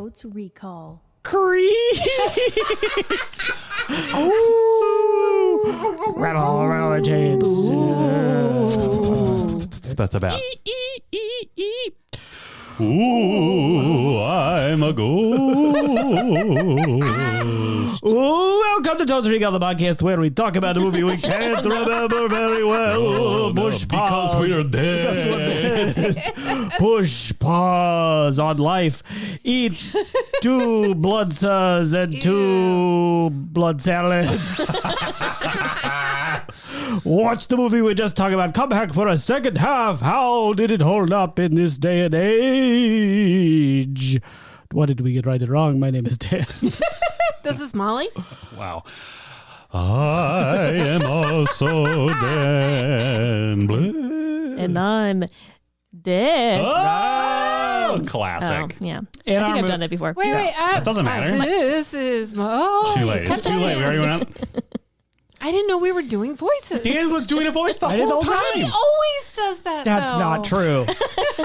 Totes recall. Creak. Ooh. Rattle the chains. That's about. Ooh, I'm a ghost. Ooh, welcome to Totes Recall, the podcast where we talk about the movie we can't remember very well. Push pause. Because we're dead. Push pause on life. Eat 2 blood cells and 2 blood salads. Watch the movie we just talked about. Come back for a second half. How did it hold up in this day and age? What did we get right and wrong? My name is Dan. This is Molly. Wow. I am also Dan Blair. And I'm dead. Oh, classic. Oh, yeah. And I think our I've done that before. Wait. That doesn't matter. This is my... Too late. It's too late. We already went up. I didn't know we were doing voices. Dan was doing a voice the I did whole the whole time. He always does that, That's though. not true.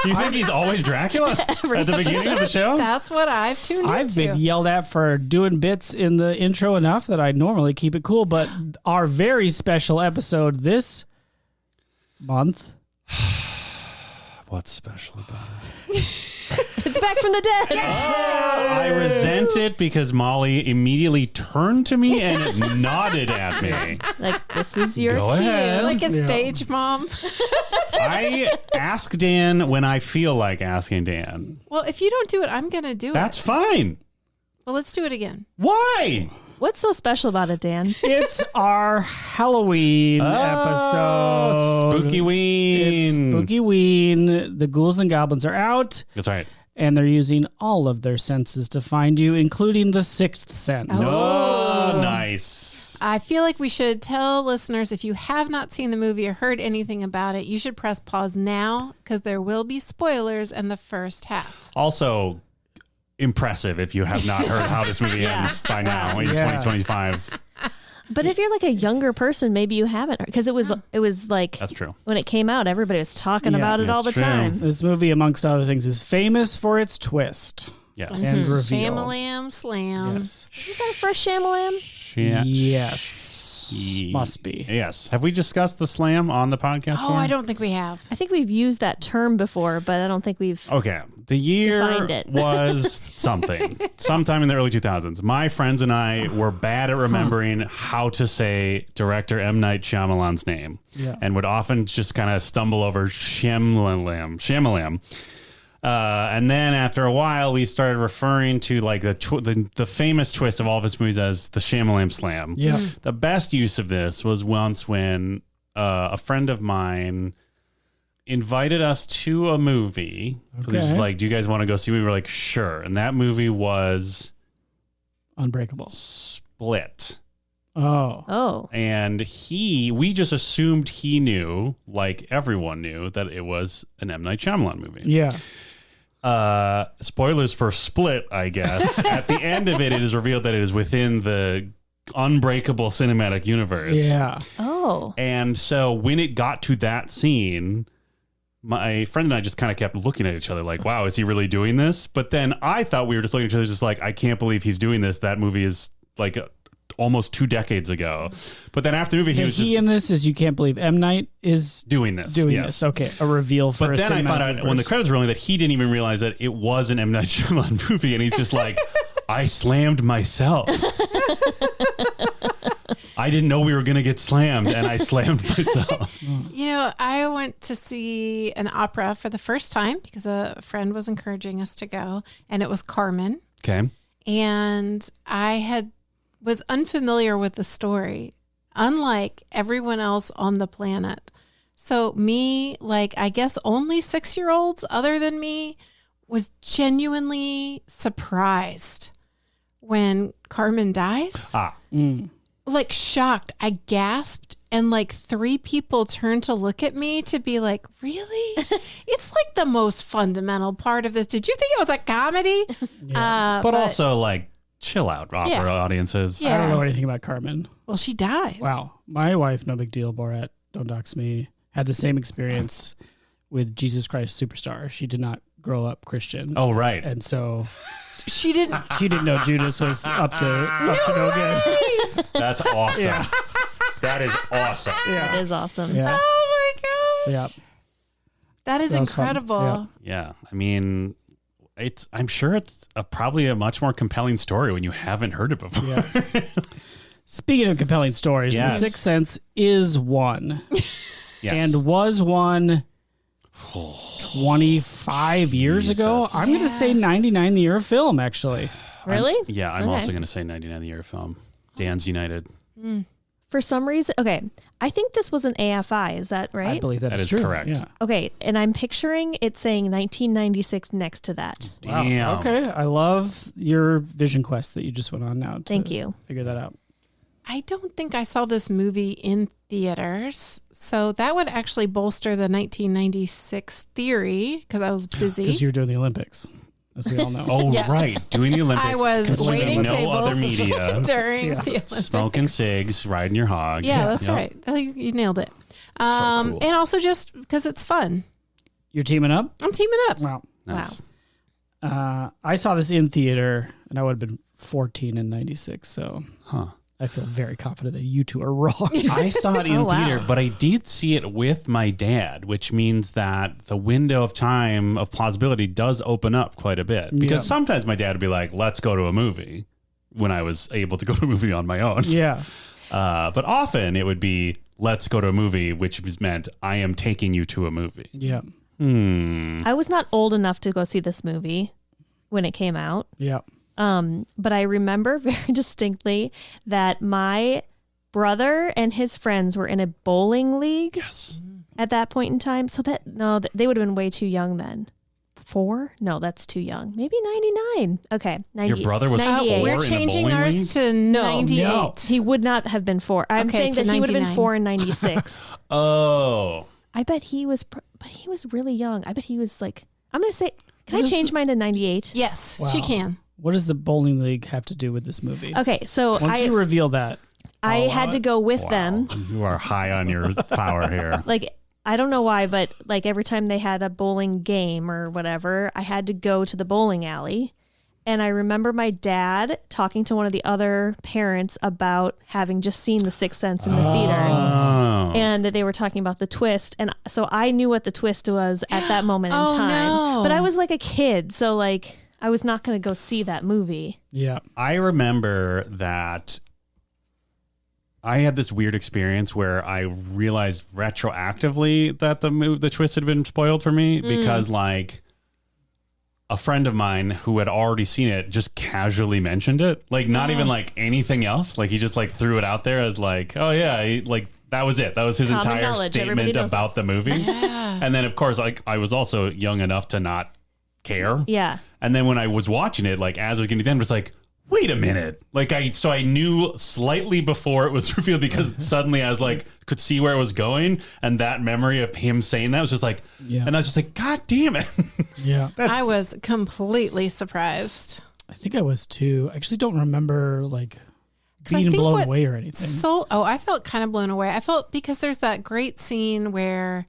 You think he's always Dracula at the beginning of the show? That's what I've tuned I've into. been yelled at for doing bits in the intro enough that I normally keep it cool, but our very special episode this month. What's special about it? It's back from the dead. I resent it because Molly immediately turned to me and nodded at me. Like, this is your Go ahead. Like a stage mom. I ask Dan when I feel like asking Dan. Well, if you don't do it, I'm going to do That's it. fine. Well, let's do it again. Why? What's so special about it, Dan? It's our Halloween episode. Spooky Ween. It's Spooky Ween. The ghouls and goblins are out, That's right. and they're using all of their senses to find you, including the sixth sense. Oh, nice. I feel like we should tell listeners, if you have not seen the movie or heard anything about it, you should press pause now because there will be spoilers in the first half. Also, impressive if you have not heard how this movie ends by now in 2025. But if you're like a younger person, maybe you haven't, because it was like That's true. when it came out, everybody was talking Yeah, about it all the that's true. time. This movie, amongst other things, is famous for its twist Yes. and reveal. Shamalam slam. Yes. Is that our first Shyamalan? Yes. Must be. Yes. Have we discussed the slam on the podcast? Oh, form? I don't think we have. I think we've used that term before, but I don't think we've. Okay. The year Defined it. was something. Sometime in the early 2000s. My friends and I were bad at remembering how to say director M. Night Shyamalan's name. Yeah. And would often just kind of stumble over Shyamalan. And then after a while, we started referring to like the famous twist of all of his movies as the Shyamalan Slam. Yeah. The best use of this was once when a friend of mine invited us to a movie. Okay. He was like, do you guys want to go see? We were like, sure. And that movie was Unbreakable. Split. Oh. Oh, And we just assumed he knew, like everyone knew, that it was an M. Night Shyamalan movie. Yeah. Spoilers for Split, I guess. At the end of it, it is revealed that it is within the Unbreakable cinematic universe. Yeah. oh, And so when it got to that scene, my friend and I just kind of kept looking at each other like, wow, is he really doing this? But then I thought we were just looking at each other just like, I can't believe he's doing this. That movie is like almost 2 decades ago. But then after the movie, he was just in this is you can't believe M. Night is doing this. doing yes. this. Okay. A reveal for But a then I cinematic found out when the universe. credits were rolling that he didn't even realize that it was an M. Night Shyamalan movie. And he's just like, I slammed myself. I didn't know we were going to get slammed, and I slammed myself. You know, I went to see an opera for the first time because a friend was encouraging us to go, and it was Carmen. Okay. And I was unfamiliar with the story, unlike everyone else on the planet. So me, like I guess only 6-year-olds other than me, was genuinely surprised when Carmen dies. Like shocked. I gasped, and like 3 people turned to look at me to be like, really? It's like the most fundamental part of this. Did you think it was a comedy? Yeah. But also, like, chill out, opera audiences. Yeah. I don't know anything about Carmen. Well, she dies. Wow. My wife, no big deal, Borat, don't dox me, had the same experience with Jesus Christ Superstar. She did not grow up Christian. Oh, right. And so She didn't. she didn't know Judas was up to no good. That's awesome. Yeah. That is awesome. That is awesome. Yeah. Oh my gosh. Yeah. That is That was fun. incredible. Yeah. Yeah. I mean, I'm sure it's probably a much more compelling story when you haven't heard it before. Yeah. Speaking of compelling stories, Yes. The Sixth Sense is one. Yes. And was one 25 years ago. Jesus. I'm going to say 99 the year of film, actually. Really? I'm Okay. also going to say 99 the year of film. Dan's United. For some reason, okay. I think this was an AFI. Is that I right? believe That is is true. correct. Yeah. Okay, and I'm picturing it saying 1996 next to that. Wow. Damn. Okay. I love your vision quest that you just went on now. Thank you. Figure that out. I don't think I saw this movie in theaters. So that would actually bolster the 1996 theory because I was busy. Because you were doing the Olympics, as we all know. Oh, Yes. right. Doing the Olympics. I was consuming waiting no tables other media. during the Olympics. Smoking cigs, riding your hog. Yeah, that's Yep. right. You nailed it. cool. And also just because it's fun. You're teaming up? I'm teaming up. Wow. Nice. I saw this in theater, and I would have been 14 in 96, so Huh. I feel very confident that you two are wrong. I saw it in Oh, wow. theater, but I did see it with my dad, which means that the window of time of plausibility does open up quite a bit. Because Yeah. sometimes my dad would be like, let's go to a movie when I was able to go to a movie on my own. Yeah. But often it would be, let's go to a movie, which was meant I am taking you to a movie. Yeah. I was not old enough to go see this movie when it came out. Yeah. But I remember very distinctly that my brother and his friends were in a bowling league Yes. at that point in time. So they would have been way too young then. 4? No, that's too young. Maybe 99. Okay. 90, Your brother was 98. 4 We're in a changing bowling ours league? to No. 98. No. He would not have been 4. I'm Okay, saying to that he would have been 99. 4 in 96. Oh. I bet he was, but he was really young. I bet he was like, I'm going to say, can I change mine to 98? Yes, Wow. she can. What does the bowling league have to do with this movie? Okay, so Once you reveal that, I I'll had allow to it. go with Wow. them. You are high on your power here. Like, I don't know why, but like every time they had a bowling game or whatever, I had to go to the bowling alley. And I remember my dad talking to one of the other parents about having just seen The Sixth Sense in the theater. Oh. And they were talking about the twist. And so I knew what the twist was at that moment in Oh, time. no. But I was like a kid. So like, I was not going to go see that movie. yeah. I remember that I had this weird experience where I realized retroactively that the twist had been spoiled for me because like a friend of mine who had already seen it just casually mentioned it, like not even like anything else. Like he just like threw it out there as like, oh yeah, like that was it. That was his Common entire knowledge. Everybody statement knows about this. the movie. And then of course, like I was also young enough to not care. Yeah. And then when I was watching it, like as we getting to the end, it was like, wait a minute. Like I knew slightly before it was revealed because suddenly I was like, could see where it was going. And that memory of him saying that was just like, Yeah. and I was just like, God damn it. Yeah. I was completely surprised. I think I was too. I actually don't remember like 'Cause I being think blown what away or anything. I felt kind of blown away. I felt because there's that great scene where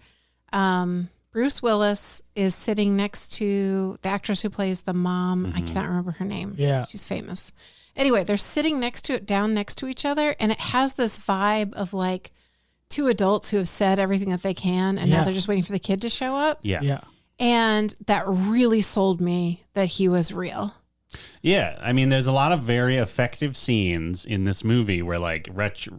Bruce Willis is sitting next to the actress who plays the mom. I cannot remember her name. Yeah. She's famous. Anyway, they're sitting down next to each other, and it has this vibe of like two adults who have said everything that they can, and now Yeah. they're just waiting for the kid to show up. Yeah. Yeah. And that really sold me that he was real. Yeah. I mean, there's a lot of very effective scenes in this movie where like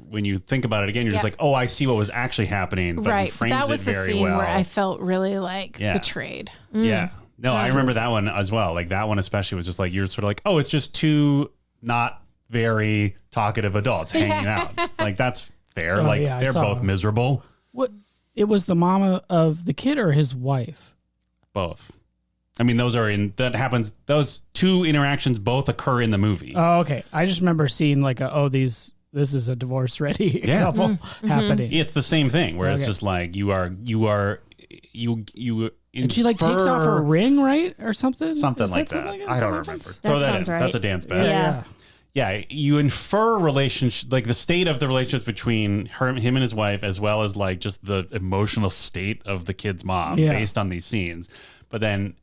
when you think about it again, you're just Yeah. like, oh, I see what was actually happening. But he Right. frames That was it the very scene well. where I felt really like Yeah. betrayed. Yeah. No, I remember that one as well. Like that one especially was just like, you're sort of like, oh, it's just two not very talkative adults hanging out. Like that's fair. Oh, like yeah, I they're saw both them. miserable. What? It was the mama of the kid or his wife? Both. I mean, that happens. Those two interactions both occur in the movie. Oh, okay. I just remember seeing like this is a divorce ready Yeah. couple happening. It's the same thing where it's Okay. just like you And she like takes off her ring, right? Or something? something Is like something that. like I don't that remember. happens? Throw that in. sounds right. That's a dance bet. Yeah. Yeah, you infer relationship, like the state of the relationships between him and his wife, as well as like just the emotional state of the kid's mom Yeah. based on these scenes. But then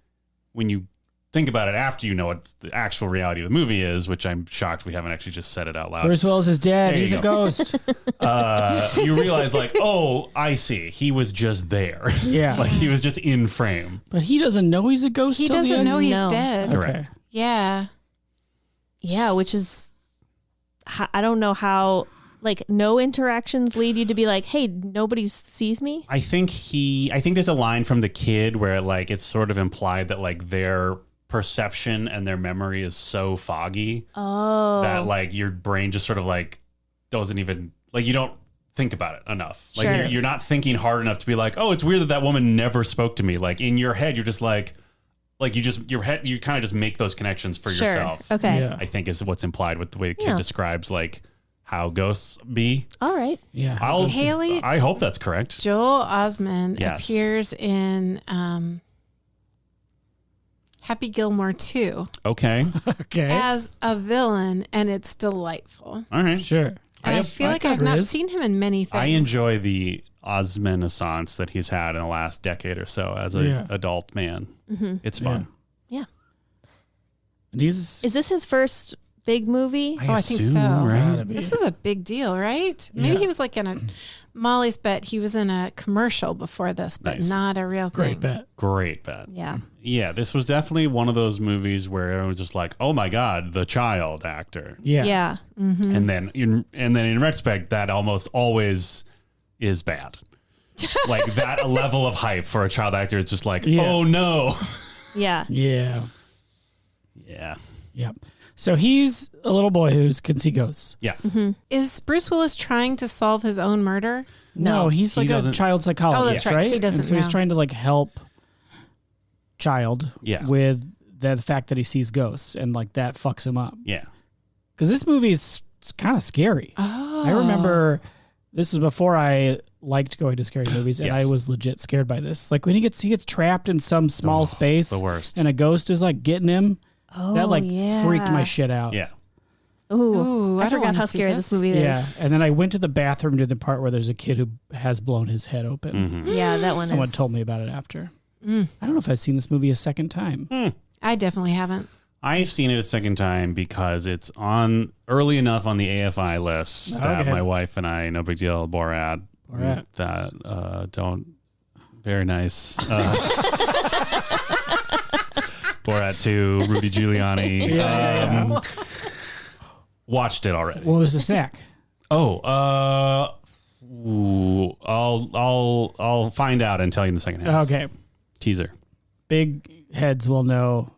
when you think about it after you know what the actual reality of the movie is, which I'm shocked we haven't actually just said it out loud. Bruce Willis is dead. There you He's a go. ghost. You realize like, oh, I see. He was just there. Yeah. Like he was just in frame. But he doesn't know he's a ghost. He till the doesn't end? know he's No. dead. Correct. Okay. Yeah. Yeah, which is, I don't know how, like, no interactions lead you to be like, hey, nobody sees me. I think there's a line from the kid where like it's sort of implied that like their perception and their memory is so foggy that like your brain just sort of like doesn't even like you don't think about it enough. Like Sure. you're not thinking hard enough to be like, oh, it's weird that that woman never spoke to me. Like in your head, you're just like your head, you kind of just make those connections for Sure. yourself. Okay. Yeah. I think is what's implied with the way the kid Yeah. describes like how ghosts be. All right. Yeah. I hope that's correct. Joel Osment Yes. appears in Happy Gilmore 2 Okay. Okay. as a villain, and it's delightful. All right. Sure. And I feel like I've not seen him in many things. I enjoy the Osmanaissance that he's had in the last decade or so as an Yeah. adult man. It's fun. Yeah. And he's Is this his first big movie? I think assume, so. right? gotta be. This was a big deal, right? Maybe Yeah. he was like in a Molly's bet. He was in a commercial before this, but Nice. not a real great thing. bet. Great bet. Yeah. Yeah, this was definitely one of those movies where it was just like, oh my God, the child actor. Yeah. Yeah. And then in retrospect, that almost always is bad. Like that level of hype for a child actor is just like, Yeah. oh no. Yeah. Yeah. Yeah. Yeah. So he's a little boy who can see ghosts. Yeah. Is Bruce Willis trying to solve his own murder? No, he's like a doesn't- child psychologist, Oh, that's right. right? So he doesn't And so he's know. trying to like help child Yeah. with the fact that he sees ghosts and like that fucks him up. Yeah. Because this movie is kind of scary. Oh. I remember this was before I liked going to scary movies, and Yes. I was legit scared by this. Like when he gets trapped in some small space, The worst. and a ghost is like getting him. Oh, That like yeah. freaked my shit out. Yeah. Ooh, Ooh, I I don't forgot wanna how see scary this. this movie is. Yeah, and then I went to the bathroom to the part where there's a kid who has blown his head open. Mm-hmm. Yeah, that one Someone is. told me about it after. Mm. I don't know if I've seen this movie a second time. I definitely haven't. I've seen it a second time because it's on early enough on the AFI list that Okay. my wife and I, no big deal, Borat. That don't very nice. Borat 2, Rudy Giuliani. Yeah. Watched it already. What was the snack? I'll find out and tell you in the second half. Okay, Teaser. big heads will know.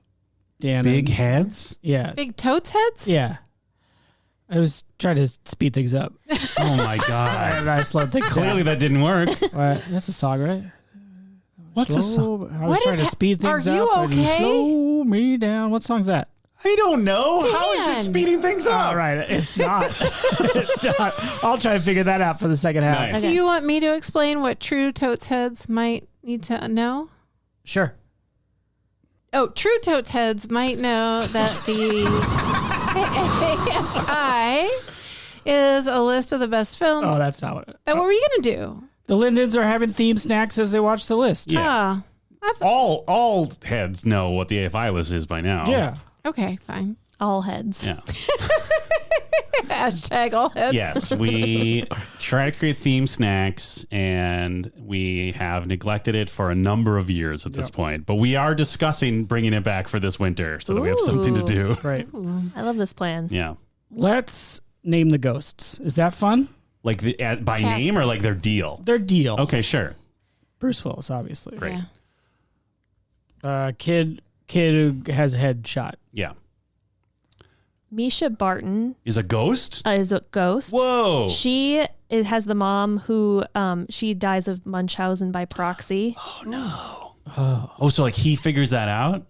Dan. Big and- heads? Yeah. Big totes heads? Yeah. I was trying to speed things up. Oh my God. And I slowed things Clearly that didn't work. down. That's a song, right? What's a song? I was What trying is to speed are things you up. And okay? slow me down. What song's that? I don't know. How is this Dan. speeding things up? All right, it's not. It's not. I'll try to figure that out for the second half. Nice. Do you want me to explain what true totes heads might need to know? Sure. Oh, true totes heads might know that the AFI is a list of the best films. Oh, that's not what. What were you going to do? The Lindens are having theme snacks as they watch the list. Yeah. All heads know what the AFI list is by now. Yeah. Okay, fine. All heads. Yeah. Hashtag all heads. Yes, we try to create theme snacks, and we have neglected it for a number of years at this point. But we are discussing bringing it back for this winter so that we have something to do. Right. I love this plan. Yeah. Let's name the ghosts. Is that fun? Like by Casper. name or like their deal? Their deal. Okay, sure. Bruce Willis, obviously. Great. Yeah. Kid who has a head shot. Yeah. Misha Barton Is a ghost? is a ghost. Whoa. It has the mom who she dies of Munchausen by proxy. Oh, so like he figures that out?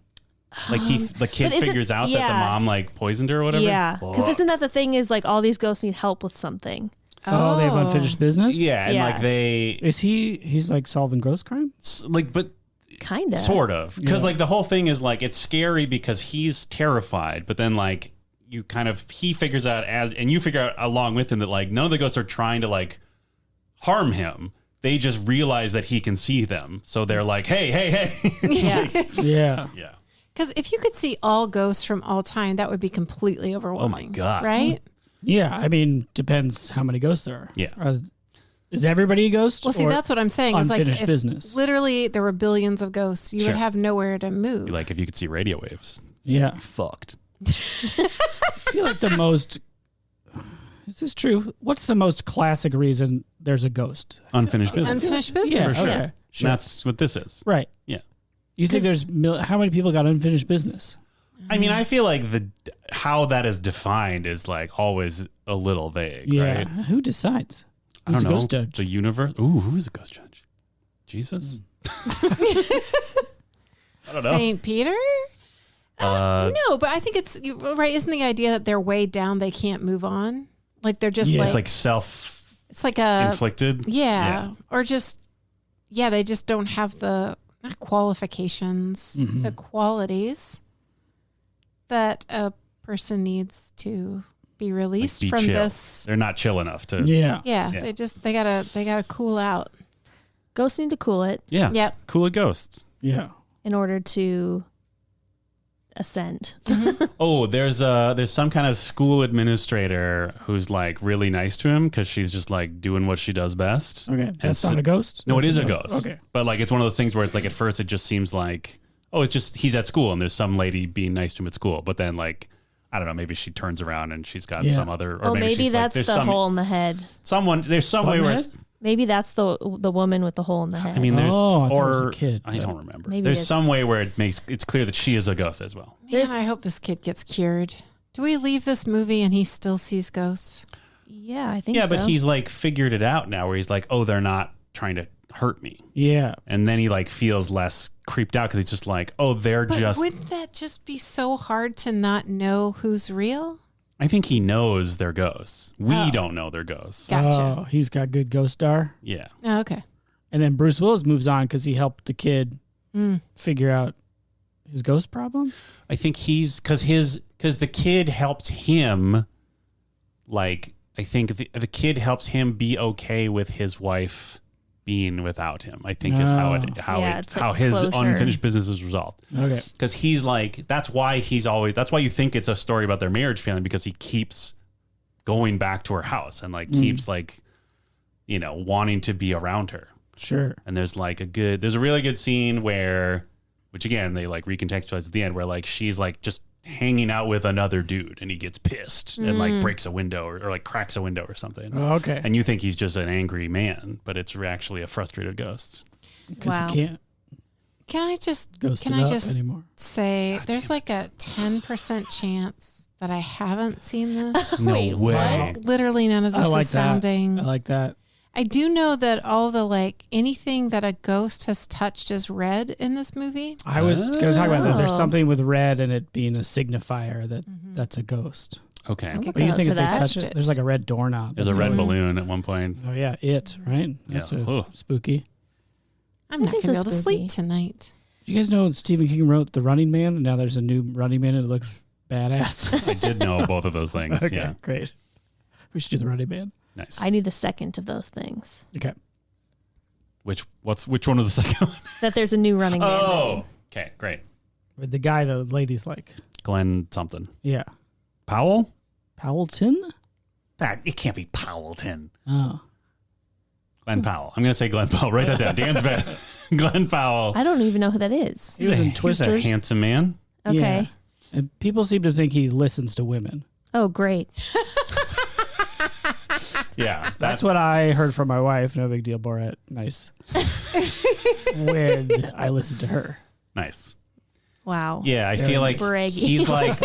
Like the kid but is it- figures out that the yeah. mom like poisoned her or whatever? Yeah, because isn't that the thing? Is like all these ghosts need help with something. Oh, they have unfinished business? Yeah, and Yeah. like He's like solving ghost crime? but Kind of. sort of. Because Yeah. like the whole thing is like it's scary because he's terrified, but then like he figures out and you figure out along with him that like none of the ghosts are trying to like harm him. They just realize that he can see them. So they're like, hey. Yeah. Yeah. Yeah. Because if you could see all ghosts from all time, that would be completely overwhelming. God. Right? Yeah, I mean, depends how many ghosts there are. Yeah. Is everybody a ghost? Well, see, or that's what I'm saying. It's like unfinished if business. literally there were billions of ghosts, you Sure. would have nowhere to move. Like if you could see radio waves, Yeah. fucked. I feel like the most. Is this true? What's the most classic reason there's a ghost? Unfinished business. Unfinished business. Yeah, For sure. okay. Sure. That's what this is. Right. Yeah. You think there's how many people got unfinished business? I mean, I feel like how that is defined is like always a little vague, Yeah. right? Who decides? I Who's don't the know. ghost judge? The universe. Ooh, who is the ghost judge? Jesus? I don't know. Saint Peter? No, but I think it's right. Isn't the idea that they're way down, they can't move on? Like they're just Yeah. It's like like self it's like a inflicted. yeah, or just they just don't have the not qualifications, the qualities that a person needs to be released Be from chill. this. They're not chill enough to. Yeah. Yeah, Yeah. they gotta cool out. Ghosts need to cool it Yeah. Yep. Cool at ghosts. Yeah. in order to ascend. Oh, there's some kind of school administrator who's like really nice to him because she's just like doing what she does best. Okay. That's so- not a ghost? No, it That's is a ghost. Okay. But like it's one of those things where it's like at first it just seems like, oh, it's just he's at school and there's some lady being nice to him at school. But then like, I don't know, maybe she turns around and she's got Yeah. some other, or Oh, maybe she's that's like, the hole in the head. there's some What way in the where head? it's, Maybe that's the woman with the hole in the head. I mean, there's, Oh, I thought it was or a kid, I but- don't remember. Maybe There's it's- some way where it's clear that she is a ghost as well. Man, I hope this kid gets cured. Do we leave this movie and he still sees ghosts? yeah, I think Yeah, so. but he's like figured it out now where he's like, oh, they're not trying to hurt me. Yeah. And then he like feels less creeped out because he's just like, oh, they're But just. wouldn't that just be so hard to not know who's real? I think he knows they're ghosts. We don't know they're ghosts. Gotcha. Oh, he's got good ghost star. Yeah. Oh, okay. And then Bruce Willis moves on because he helped the kid figure out his ghost problem. I think he's because the kid helped him. Like, I think the kid helps him be okay with his wife being without him. I think is Yeah, it's like his closure. unfinished business is resolved. Okay. Because he's like, that's why you think it's a story about their marriage failing because he keeps going back to her house and like keeps like, wanting to be around her. Sure. And there's a really good scene where, which again, they like recontextualize at the end where like she's like just hanging out with another dude and he gets pissed and like breaks a window or like cracks a window or something. Oh, okay. And you think he's just an angry man, but it's actually a frustrated ghost. Because Wow. he can't Can I just ghost it up anymore. say there's like a 10% chance that I haven't seen this? No Wait, way. Literally none of this I like is sounding. that. I like that. I do know that all the like anything that a ghost has touched is red in this movie. I was going to talk about that. There's Oh. something with red and it being a signifier that that's a ghost. Okay. Okay. But you Goes think to it's they that. touch it? There's like a red doorknob. There's a red balloon at one point. Oh yeah, it right. That's Yeah. Ugh. spooky. I'm not That is gonna be able so to sleep spooky. tonight. Do you guys know Stephen King wrote The Running Man, and now there's a new Running Man and it looks badass? I did know both of those things. Okay, Yeah. great. We should do The Running Man. Nice. I need the second of those things. Okay. Which one was the second one? That there's a new Running Man. Oh, okay, great. With the guy the ladies like. Glen something. Yeah. Powell? Powellton? It can't be Powellton. Oh. Glen Powell. I'm going to say Glen Powell. Write that down. Dan's bad. Glen Powell. I don't even know who that is. He was in He's a Twisters. handsome man. Okay. Yeah. And people seem to think he listens to women. Oh, great. Yeah. That's what I heard from my wife. No big deal, Borat. Nice. When I listened to her. Nice. Wow. Yeah, I Very feel like braggy. he's like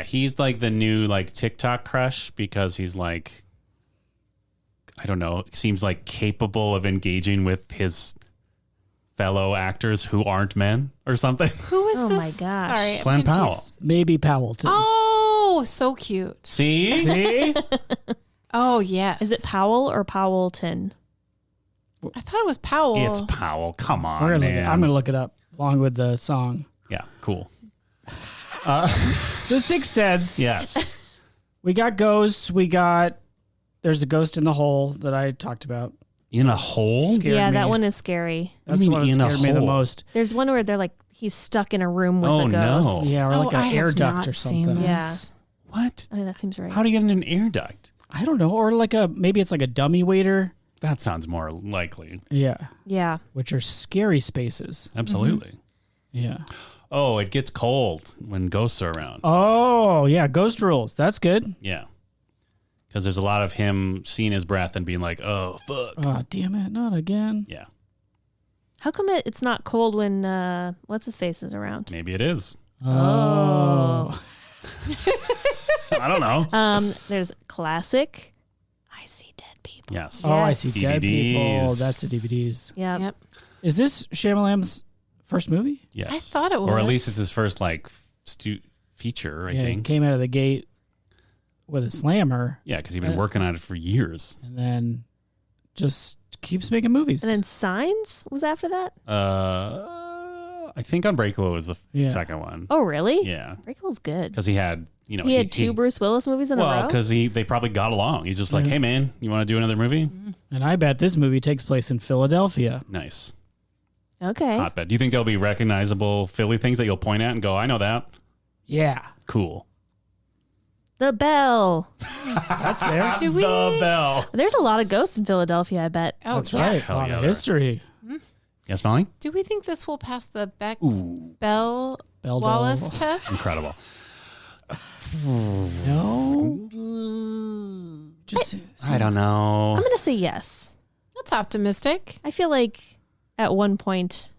he's like the new like TikTok crush because he's like, I don't know, seems like capable of engaging with his fellow actors who aren't men or something. Who is Oh this? my gosh. Sorry, I'm Glen Powell. confused. Maybe Powellton. Oh, so cute. See? See? Oh yes. Is it Powell or Powellton? I thought it was Powell. It's Powell. Come on, I'm man. going to look it up along with the song. Yeah, cool. The Sixth Sense. Yes. We got ghosts. There's a ghost in the hole that I talked about. In a hole? Scared Yeah, me. that one is scary. That's What do the you one that mean in a scared me the hole? most. There's one where they're like he's stuck in a room with Oh, a no. ghost. Yeah, or like I an air have duct not or seen something. this. What? I think that seems right. How do you get in an air duct? I don't know. Or like maybe it's like a dummy waiter. That sounds more likely. Yeah. Yeah. Which are scary spaces. Absolutely. Yeah. Oh, it gets cold when ghosts are around. Oh, yeah. Ghost rules. That's good. Yeah. Because there's a lot of him seeing his breath and being like, oh, fuck. Oh, damn it. Not again. Yeah. How come it's not cold when what's his face is around? Maybe it is. Oh. I don't know. There's classic. I see dead people. Yes. Oh, I Yes. see dead people. That's the DVDs. Yeah. Yep. Is this Shyamalan's first movie? Yes. I thought it Or at was. least it's his first feature, I Yeah, he think. came out of the gate with a slammer Yeah, because he's been working on it for years. and then just keeps making movies. And then Signs was after that. I think Unbreakable was the Yeah. second one. Oh, really? Yeah. Breakable's good. Because he had, He had two Bruce Willis movies in a Well, row. because they probably got along. He's just like, Yeah. hey, man, you want to do another movie? And I bet this movie takes place in Philadelphia. Nice. Okay. Hotbed. Do you think there'll be recognizable Philly things that you'll point at and go, I know that? Yeah. Cool. The Bell. That's there. Do we? The Bell. There's a lot of ghosts in Philadelphia, I bet. Oh, That's yeah. right. Hell A lot yeah, of there. history. Yes, Molly? Do we think this will pass the Ooh, Bell Bell Wallace Dell. test? incredible. No. Just I don't know. I'm going to say yes. That's optimistic. I feel like at one point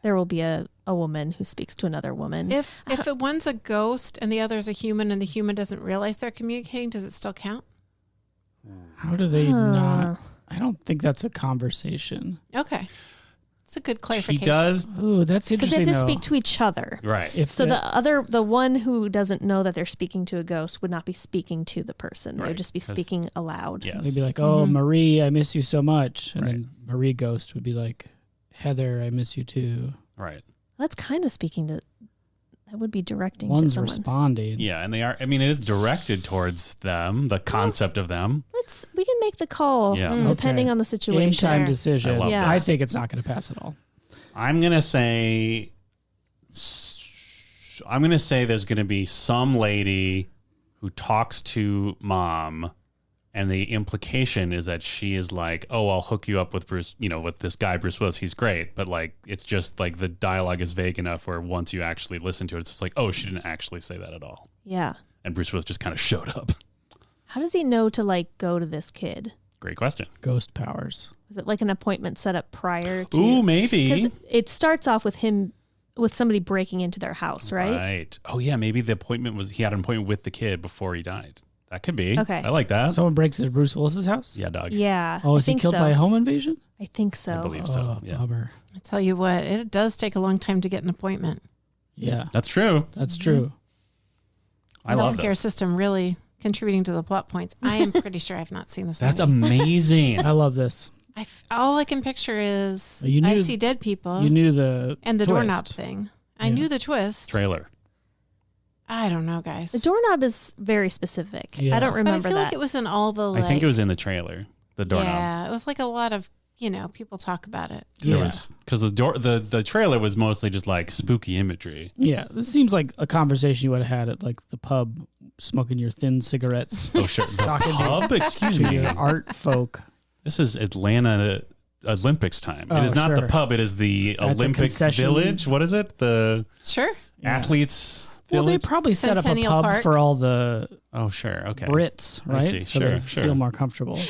there will be a woman who speaks to another woman. If one's a ghost and the other's a human and the human doesn't realize they're communicating, does it still count? How do they not? I don't think that's a conversation. Okay. It's a good clarification. He does. Ooh, that's Because they interesting. have to though. speak to each other. Right. If So the one who doesn't know that they're speaking to a ghost would not be speaking to the person. They Right, would just be 'cause- speaking aloud. Yes. they'd be like, "Oh, Marie, I miss you so much," and Right. then Marie Ghost would be like, "Heather, I miss you too." Right. That's kind of speaking to. That would be directing to One's someone. responding. Yeah, and they are. I mean, it is directed towards them. The concept of them. We can make the call Yeah. depending Okay. on the Game situation. time decision. I love Yeah. I this. think it's not going to pass at all. I'm gonna say. I'm gonna say there's gonna be some lady who talks to mom, and the implication is that she is like, "Oh, I'll hook you up with Bruce. With this guy, Bruce Willis. He's great." But like, it's just like the dialogue is vague enough where once you actually listen to it, it's just like, "Oh, she didn't actually say that at all." Yeah. And Bruce Willis just kind of showed up. How does he know to go to this kid? Great question. Ghost powers. Is it like an appointment set up prior to? Ooh, maybe. Because it starts off with somebody breaking into their house, right? Right. Oh yeah, maybe the appointment was he had an appointment with the kid before he died. That could be. Okay. I like that. Someone breaks into Bruce Willis's house. Yeah, dog. Yeah. Oh, I is he think killed so. by a home invasion? I think so. I believe so. Oh, Yeah. bummer. I tell you what, it does take a long time to get an appointment. Yeah, That's true. that's true. I love Healthcare this. system really contributing to the plot points. I am pretty sure I've not seen this That's movie. amazing. I love this. All I can picture is You I knew- see dead people You knew the and the twist. doorknob thing. I Yeah. knew the twist. Trailer. I don't know, guys. The doorknob is very specific. Yeah. I don't but I remember feel that. like it was in all the I think it was in the trailer. The doorknob. Yeah, it was like a lot of, people talk about it. There Yeah. was because the trailer was mostly just like spooky imagery. Yeah, this seems like a conversation you would have had at like the pub, smoking your thin cigarettes. Oh sure. The Talking to- pub. Excuse to me. your art folk. This is Atlanta Olympics time. Oh, it is not the sure. pub. It is the At the Olympic concession- Village. What is it? The Sure. athletes Well, they village. probably set up a Centennial pub Park. for all the Oh sure. Okay. Brits, I right? see. So Sure, they sure. feel more comfortable.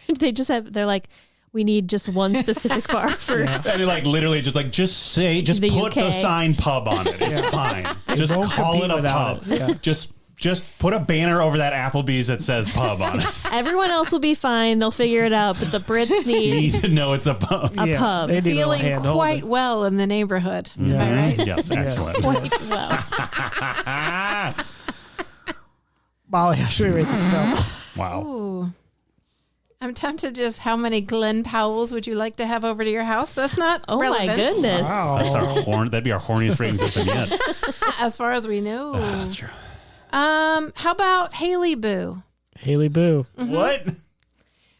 They're like, we need just one specific bar for. Yeah. And like literally just The put the UK. sign pub on it. It's fine. Just won't call compete it a without pub. it. Yeah. Just put a banner over that Applebee's that says pub on it. Everyone else will be fine. They'll figure it out. But the Brits You need need to know it's a pub. a pub. They need a little Feeling hand-holding. quite well in the neighborhood. Am I right? Yes, excellent. Well, Molly, how should we rate this film? Wow. Ooh. I'm tempted just how many Glen Powells would you like to have over to your house? But that's not oh relevant. my goodness. That's our that'd be our horniest ratings system yet. As far as we know. That's true. How about Haley Boo? Haley Boo. What?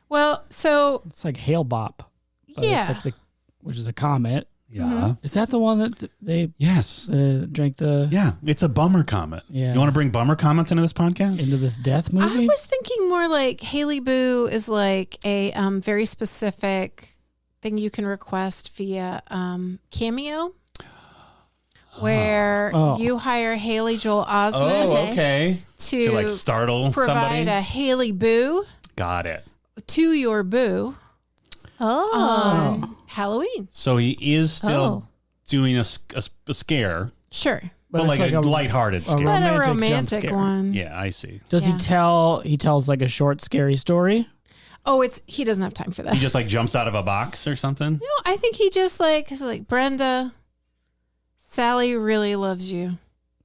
Well, so It's like Hail Bop. But yeah. It's like which is a comet. Yeah. Is that the one that they Yes. drank the Yeah. It's a bummer comment. Yeah. You want to bring bummer comments into this podcast? into this death I movie? was thinking more like Haley Boo is like a very specific thing you can request via Cameo, where you hire Haley Joel Osment okay. to like startle provide somebody. a Haley Boo Got it. to your boo on Halloween. So he is still doing a scare, Sure. but it's like a lighthearted scare. But a romantic jump romantic scare. one. Yeah, I see. Does Yeah. he tells like a short scary story? Oh, he doesn't have time for that. He just like jumps out of a box or something. No, I think he just is like, Brenda, Sally really loves you.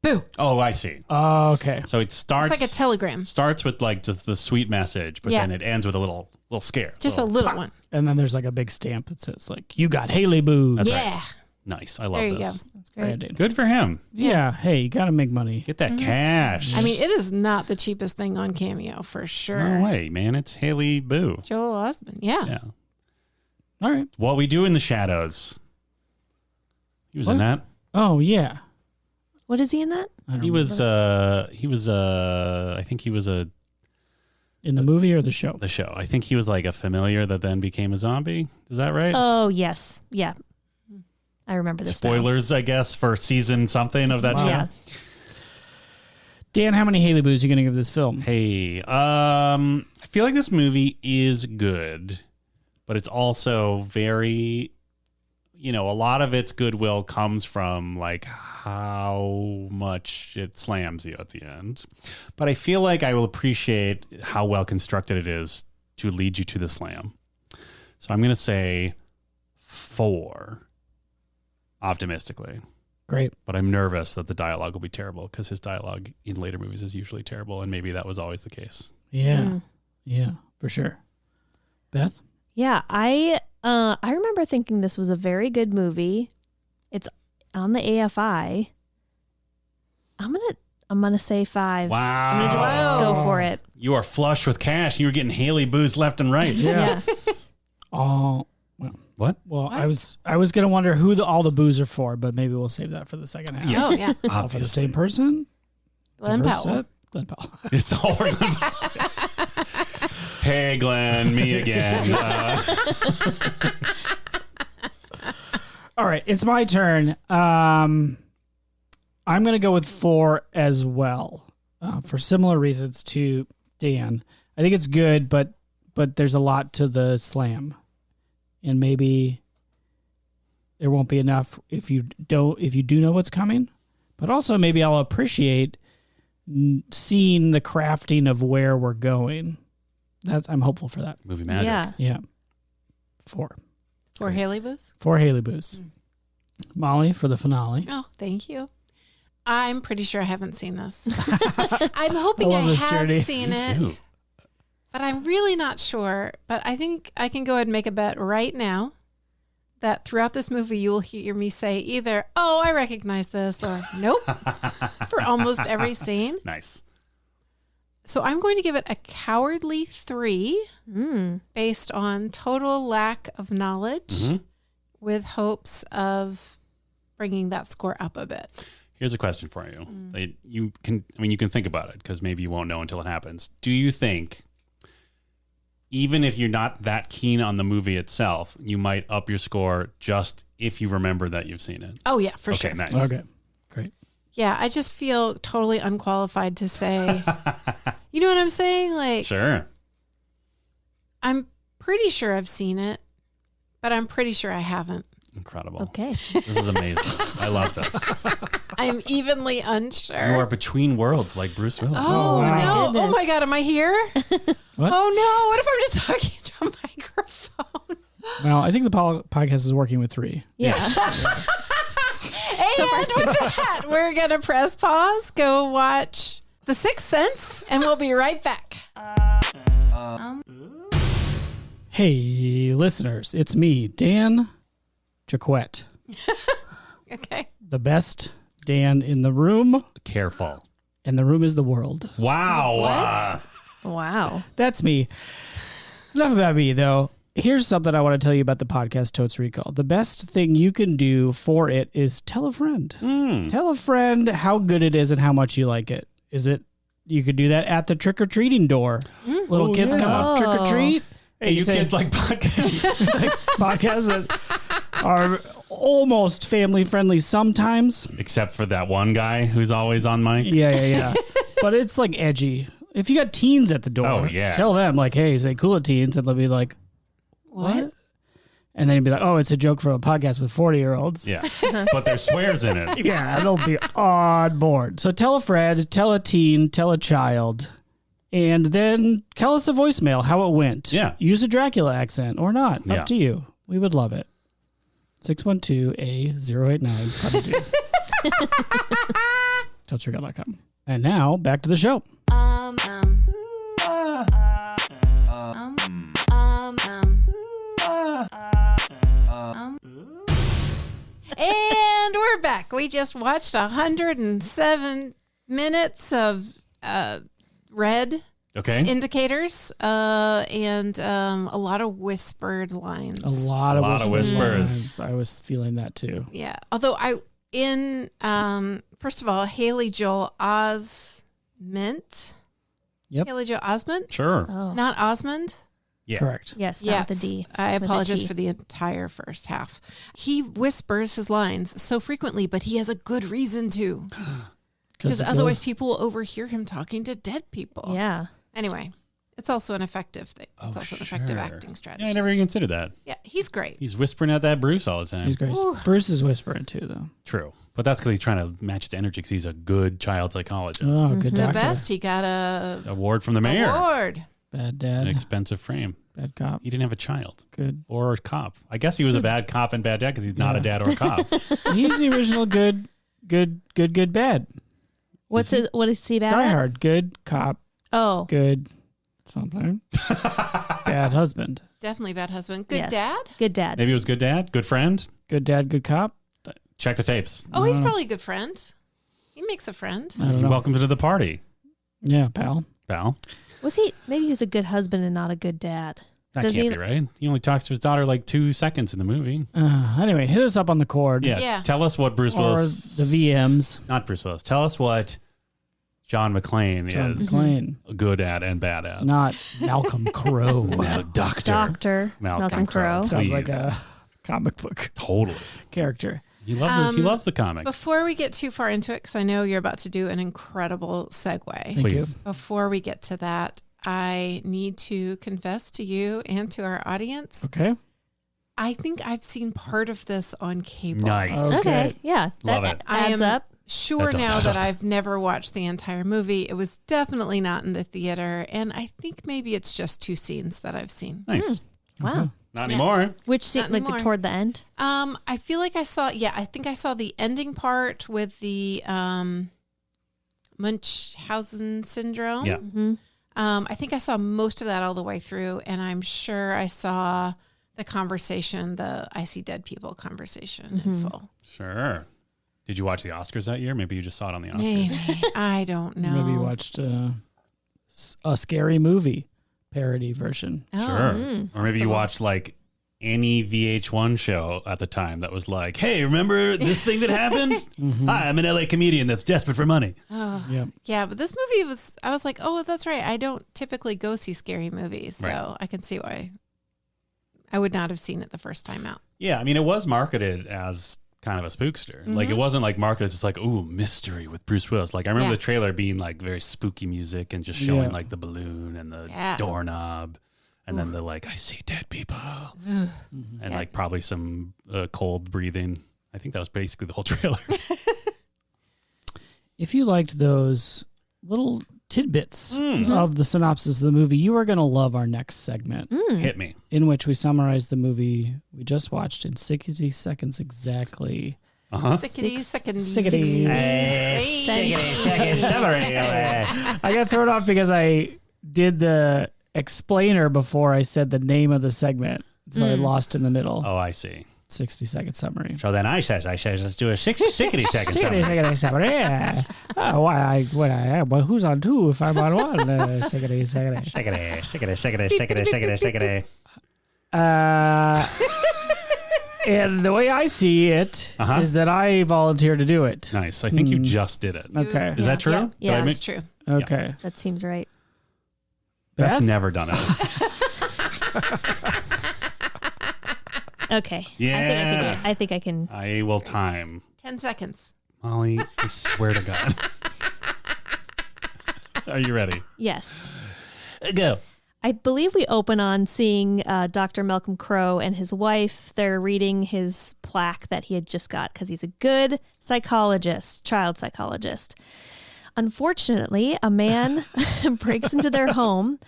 Boo. Oh, I see. Oh, okay. So it starts It's like a telegram. starts with like just the sweet message, but Yeah. then it ends with a little scare. Just a little one. And then there's like a big stamp that says like, you got Haley Boo. That's Yeah. right. Nice. I love There you this. go. That's branding. Good for him. Yeah. Hey, you got to make money. Get that cash. I mean, it is not the cheapest thing on Cameo for sure. no way, man. It's Haley Boo. Joel Osment. Yeah. Yeah. All right. What We Do in the Shadows. He was in What? that. Oh, yeah. What is he in that? I don't He was I think he was in the movie or the show? the show. I think he was like a familiar that then became a zombie. Is that right? Oh, yes. Yeah. I remember this now. Spoilers, I guess, for season something of that Wow. show. Yeah. Dan, how many Haley Boos are you going to give this film? Hey, I feel like this movie is good, but it's also very, a lot of its goodwill comes from like how much it slams you at the end. But I feel like I will appreciate how well constructed it is to lead you to the slam. So I'm going to say 4, optimistically. Great. But I'm nervous that the dialogue will be terrible because his dialogue in later movies is usually terrible, and maybe that was always the case. Yeah. Mm. Yeah, for sure. Beth? Yeah, I remember thinking this was a very good movie. It's on the AFI. I'm gonna say 5. Wow. I'm gonna just go for it. You are flush with cash. You were getting Haley Boos left and right. Yeah. Oh, What? well, I was going to wonder who all the boos are for, but maybe we'll save that for the second half. Yeah. Oh, yeah. All for the same person? Glen Diverse Powell. set? Glen Powell. It's all for Glen Powell. Hey, Glenn, me again. All right, it's my turn. I'm going to go with 4 as well, for similar reasons to Dan. I think it's good, but there's a lot to the slam, and maybe there won't be enough if you do know what's coming. But also, maybe I'll appreciate seeing the crafting of where we're going. I'm hopeful for that. Movie magic. Yeah. Yeah, 4. For Haley Boos. 4 Haley Boos. Molly for the finale. Oh, thank you. I'm pretty sure I haven't seen this. I'm hoping I I love this have journey. seen Me it, too. but I'm really not sure. But I think I can go ahead and make a bet right now that throughout this movie you will hear me say either, "Oh, I recognize this," or "Nope," for almost every scene. Nice. So I'm going to give it a cowardly 3 based on total lack of knowledge, Mhm. with hopes of bringing that score up a bit. Here's a question for you. You can think about it because maybe you won't know until it happens. Do you think, even if you're not that keen on the movie itself, you might up your score just if you remember that you've seen it? Oh yeah, for Okay, sure. nice. Okay, great. Yeah, I just feel totally unqualified to say. You know what I'm saying? Like, Sure. I'm pretty sure I've seen it, but I'm pretty sure I haven't. Incredible. Okay. This is amazing. I love this. I am evenly unsure. You are between worlds like Bruce Willis. Oh, wow. no. Goodness. Oh my God, am I here? What? Oh no, what if I'm just talking to a microphone? Well, I think the podcast is working with 3. Yeah. And with that, we're going to press pause, go watch The Sixth Sense, and we'll be right back. Hey, listeners, it's me, Dan Jaquette, Okay. the best Dan in the room, Careful. and the room is the world. Wow. Wow. That's me. Enough about me, though. Here's something I want to tell you about the podcast Totes Recall. The best thing you can do for it is tell a friend. Tell a friend how good it is and how much you like it. You could do that at the trick-or-treating door. Little kids come up trick-or-treat. Hey, you kids like podcasts? Podcasts that are almost family-friendly sometimes. Except for that one guy who's always on mic. Yeah. But it's like edgy. If you got teens at the door, tell them like, hey, say cool teens, and they'll be like, what? And then you'd be like, oh, it's a joke from a podcast with 40-year-olds. Yeah. But there's swears in it. Yeah, they'll be on board. So tell a friend, tell a teen, tell a child, and then tell us a voicemail how it went. Yeah. Use a Dracula accent or not. Yeah. Up to you. We would love it. 612-A-089. Totesrecall.com. And now, back to the show. And we're back. We just watched 107 minutes of red indicators and a lot of whispered lines. A lot of whispers. whispers. I was feeling that too. Yeah. Although first of all, Haley Joel Osment. Yep. Haley Joel Osment? Sure. Oh. Not Osmond? Yeah. Correct. Yes, not the D. I with a apologize T. for the entire first half. He whispers his lines so frequently, but he has a good reason to. Because otherwise people will overhear him talking to dead people. Yeah. Anyway, it's also an effective thing. It's also an effective acting strategy. Yeah, I never even considered that. Yeah, he's great. He's whispering at that Bruce all the time. He's great. Ooh. Bruce is whispering too, though. True. But that's because he's trying to match his energy because he's a good child psychologist. Oh, good The doctor. best. He got a Award from the mayor. award. Bad dad. An expensive frame. Bad cop. He didn't have a child. Good. Or a cop. I guess he was a bad cop and bad dad because he's not a dad or a cop. He's the original good, bad. What is he bad Die at? Hard. Good cop. Oh. Good something. Bad husband. Definitely bad husband. Good Yes. dad? Good dad. Maybe it was good dad, good friend. Good dad, good cop. Check the tapes. Oh, he's probably a good friend. He makes a friend. I don't You're know. welcome to the party, Yeah, pal. pal. Maybe he's a good husband and not a good dad. That Does can't he- be right. He only talks to his daughter like 2 seconds in the movie. Anyway, hit us up on the cord. Yeah. Yeah. Tell us what Bruce Or Willis. the VMs. Not Bruce Willis. Tell us what John McClane John is McClane. good at and bad at. Not Malcolm Crowe. Doctor Malcolm Crowe. Sounds Please. like a comic book Totally. character. He loves the comic. Before we get too far into it, because I know you're about to do an incredible segue. Thank Please. Before we get to that, I need to confess to you and to our audience, Okay. I think I've seen part of this on cable. Nice. Okay. Okay. Yeah. Love That it. adds I am up. sure That does now add that up. I've never watched the entire movie. It was definitely not in the theater. And I think maybe it's just 2 scenes that I've seen. Nice. Wow. Not Yeah. anymore. Which scene? Not Like anymore. toward the end? I feel like I saw the ending part with the Munchausen syndrome. Yeah. Mm-hmm. I think I saw most of that all the way through, and I'm sure I saw the conversation, the I see dead people conversation in full. Sure. Did you watch the Oscars that year? Maybe you just saw it on the Oscars. Maybe. I don't know. Maybe you watched a scary movie parody version. Oh. Sure. Or maybe you possible. watched like any VH1 show at the time that was like, hey, remember this thing that happened? Hi, I'm an LA comedian that's desperate for money. Oh. Yep. Yeah, but this movie I was like, oh, that's right. I don't typically go see scary movies, so Right. I can see why I would not have seen it the first time out. Yeah, I mean, it was marketed as kind of a spookster. Like, it wasn't like marketed as just like, ooh, mystery with Bruce Willis. Like, I remember Yeah. the trailer being like very spooky music and just showing Yeah. like the balloon and the Yeah. doorknob. And then the like, I see dead people. And Yeah. like probably some cold breathing. I think that was basically the whole trailer. If you liked those little tidbits of the synopsis of the movie, you are going to love our next segment, Hit me. in which we summarize the movie we just watched in 60 seconds exactly. Uh-huh. Sickety, sickety, Sickety. Second summary. I got thrown off because I did the explainer before I said the name of the segment. So I lost in the middle. Oh, I see. 60-second summary. So then I says, let's do a 60 second summary. 60-second summary. Yeah. Well, who's on 2 if I'm on 1? 60-second. Second. And the way I see it is that I volunteer to do it. Nice. I think you just did it. Okay. Is that true? Yeah, Did I that's make- true. Okay. That seems right. Beth's Beth? never done it. Okay. Yeah. I think I can. I will time. 10 seconds. Molly, I swear to God. Are you ready? Yes. Go. I believe we open on seeing Dr. Malcolm Crowe and his wife. They're reading his plaque that he had just got because he's a good psychologist, child psychologist. Unfortunately, a man breaks into their home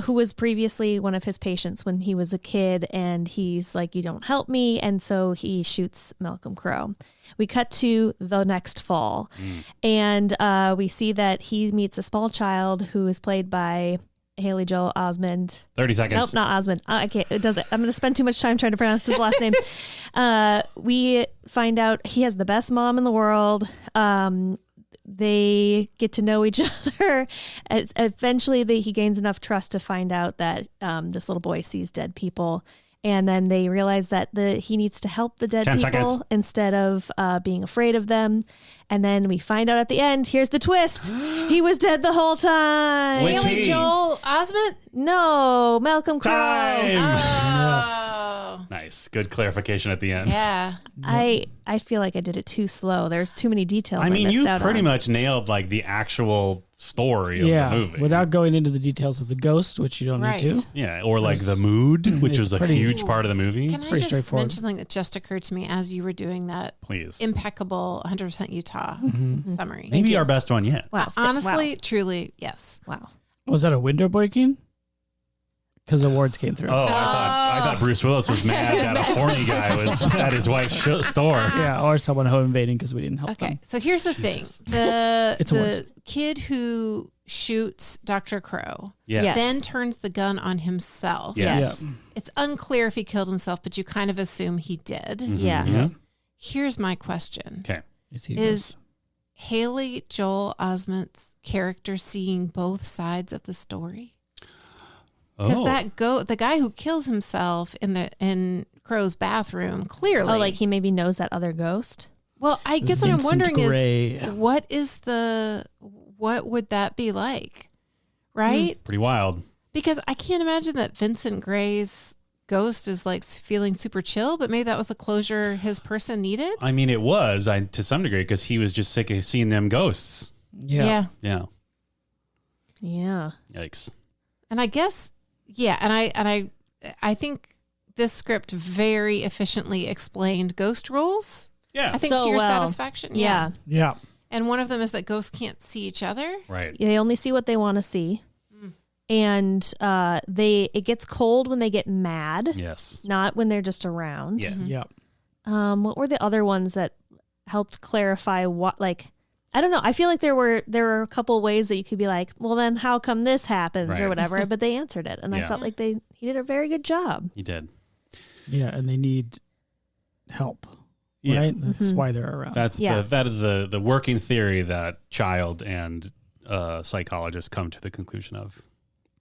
who was previously one of his patients when he was a kid, and he's like, "You don't help me," and so he shoots Malcolm Crowe. We cut to the next fall, and we see that he meets a small child who is played by Haley Joel Osment. 30 seconds. Nope, not Osment. I can't. It doesn't. I'm going to spend too much time trying to pronounce his last name. We find out he has the best mom in the world. They get to know each other. Eventually, he gains enough trust to find out that this little boy sees dead people. And then they realize that he needs to help the dead 10 people seconds. instead of being afraid of them. And then we find out at the end, here's the twist. He was dead the whole time. Which Haley he? Joel Osment? No, Malcolm Crowe. Time. Oh. Nice. Good clarification at the end. Yeah. I feel like I did it too slow. There's too many details. I mean, missed you out pretty on. much nailed like the actual story of the movie. without going into the details of the ghost, which you don't Right. need to. Yeah, or like the mood, which It's was a pretty- huge part of the movie. Can I pretty just straightforward. mention something that just occurred to me as you were doing that Please. impeccable 100% Utah Mm-hmm. summary? Maybe our best one yet. Wow. Honestly, truly, yes. Wow. Was that a window breaking? Because awards came through. Oh, I thought Bruce Willis was mad that a horny guy was at his wife's store. Yeah, or someone home invading because we didn't help Okay, them. so here's the Jesus. thing. The It's worse. kid who shoots Dr. Crowe Yes. Yes. then turns the gun on himself. Yes. Yeah. It's unclear if he killed himself, but you kind of assume he did. Yeah. Yeah. Here's my question. Okay. Is Haley Joel Osment's character seeing both sides of the story? Because Oh. the guy who kills himself in Crow's bathroom, clearly. Oh, like he maybe knows that other ghost? Well, I guess what I'm Vincent wondering Gray. is what would that be like? Right? Pretty wild. Because I can't imagine that Vincent Gray's ghost is like feeling super chill, but maybe that was the closure his person needed. I mean, it was to some degree because he was just sick of seeing them ghosts. Yeah. Yeah. Yeah. Yikes. And I guess, yeah. And I think this script very efficiently explained ghost rules. Yeah. I think So to your well. satisfaction. Yeah. Yeah. And one of them is that ghosts can't see each other. Right. They only see what they want to see. And it gets cold when they get mad, Yes. not when they're just around. Yeah. Yeah. What were the other ones that helped clarify what, like, I don't know. I feel like there were a couple ways that you could be like, well, then how come this happens Right. or whatever, but they answered it. And I Yeah. felt like he did a very good job. He did. Yeah. And they need help. Yeah. Right? That's Mm-hmm. why they're around. That is the working theory that child and psychologists come to the conclusion of,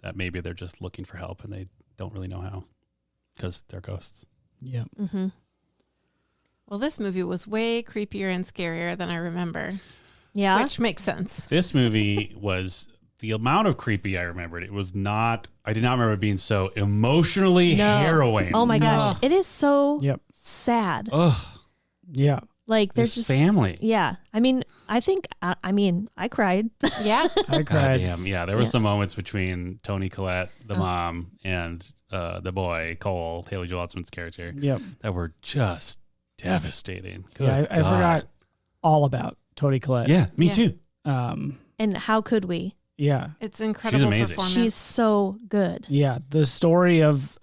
that maybe they're just looking for help and they don't really know how because they're ghosts. Yeah. Mm-hmm. Well, this movie was way creepier and scarier than I remember, Yeah. which makes sense. This movie was the amount of creepy I remembered. It was not. I did not remember it being so emotionally harrowing. Oh my gosh. It is so Yep. sad. Ugh. Yeah. Like there's This just family. Yeah. I mean, I cried. Yeah. I cried. Damn. Yeah. There were Yeah. some moments between Toni Collette, the mom, and the boy Cole, Haley Joel Osment's character, Yep. that were just devastating. Good Yeah. I God. forgot all about Toni Collette. Yeah. Me Yeah. too. And how could we? Yeah. It's incredible amazing. performance. She's so good. Yeah. The story of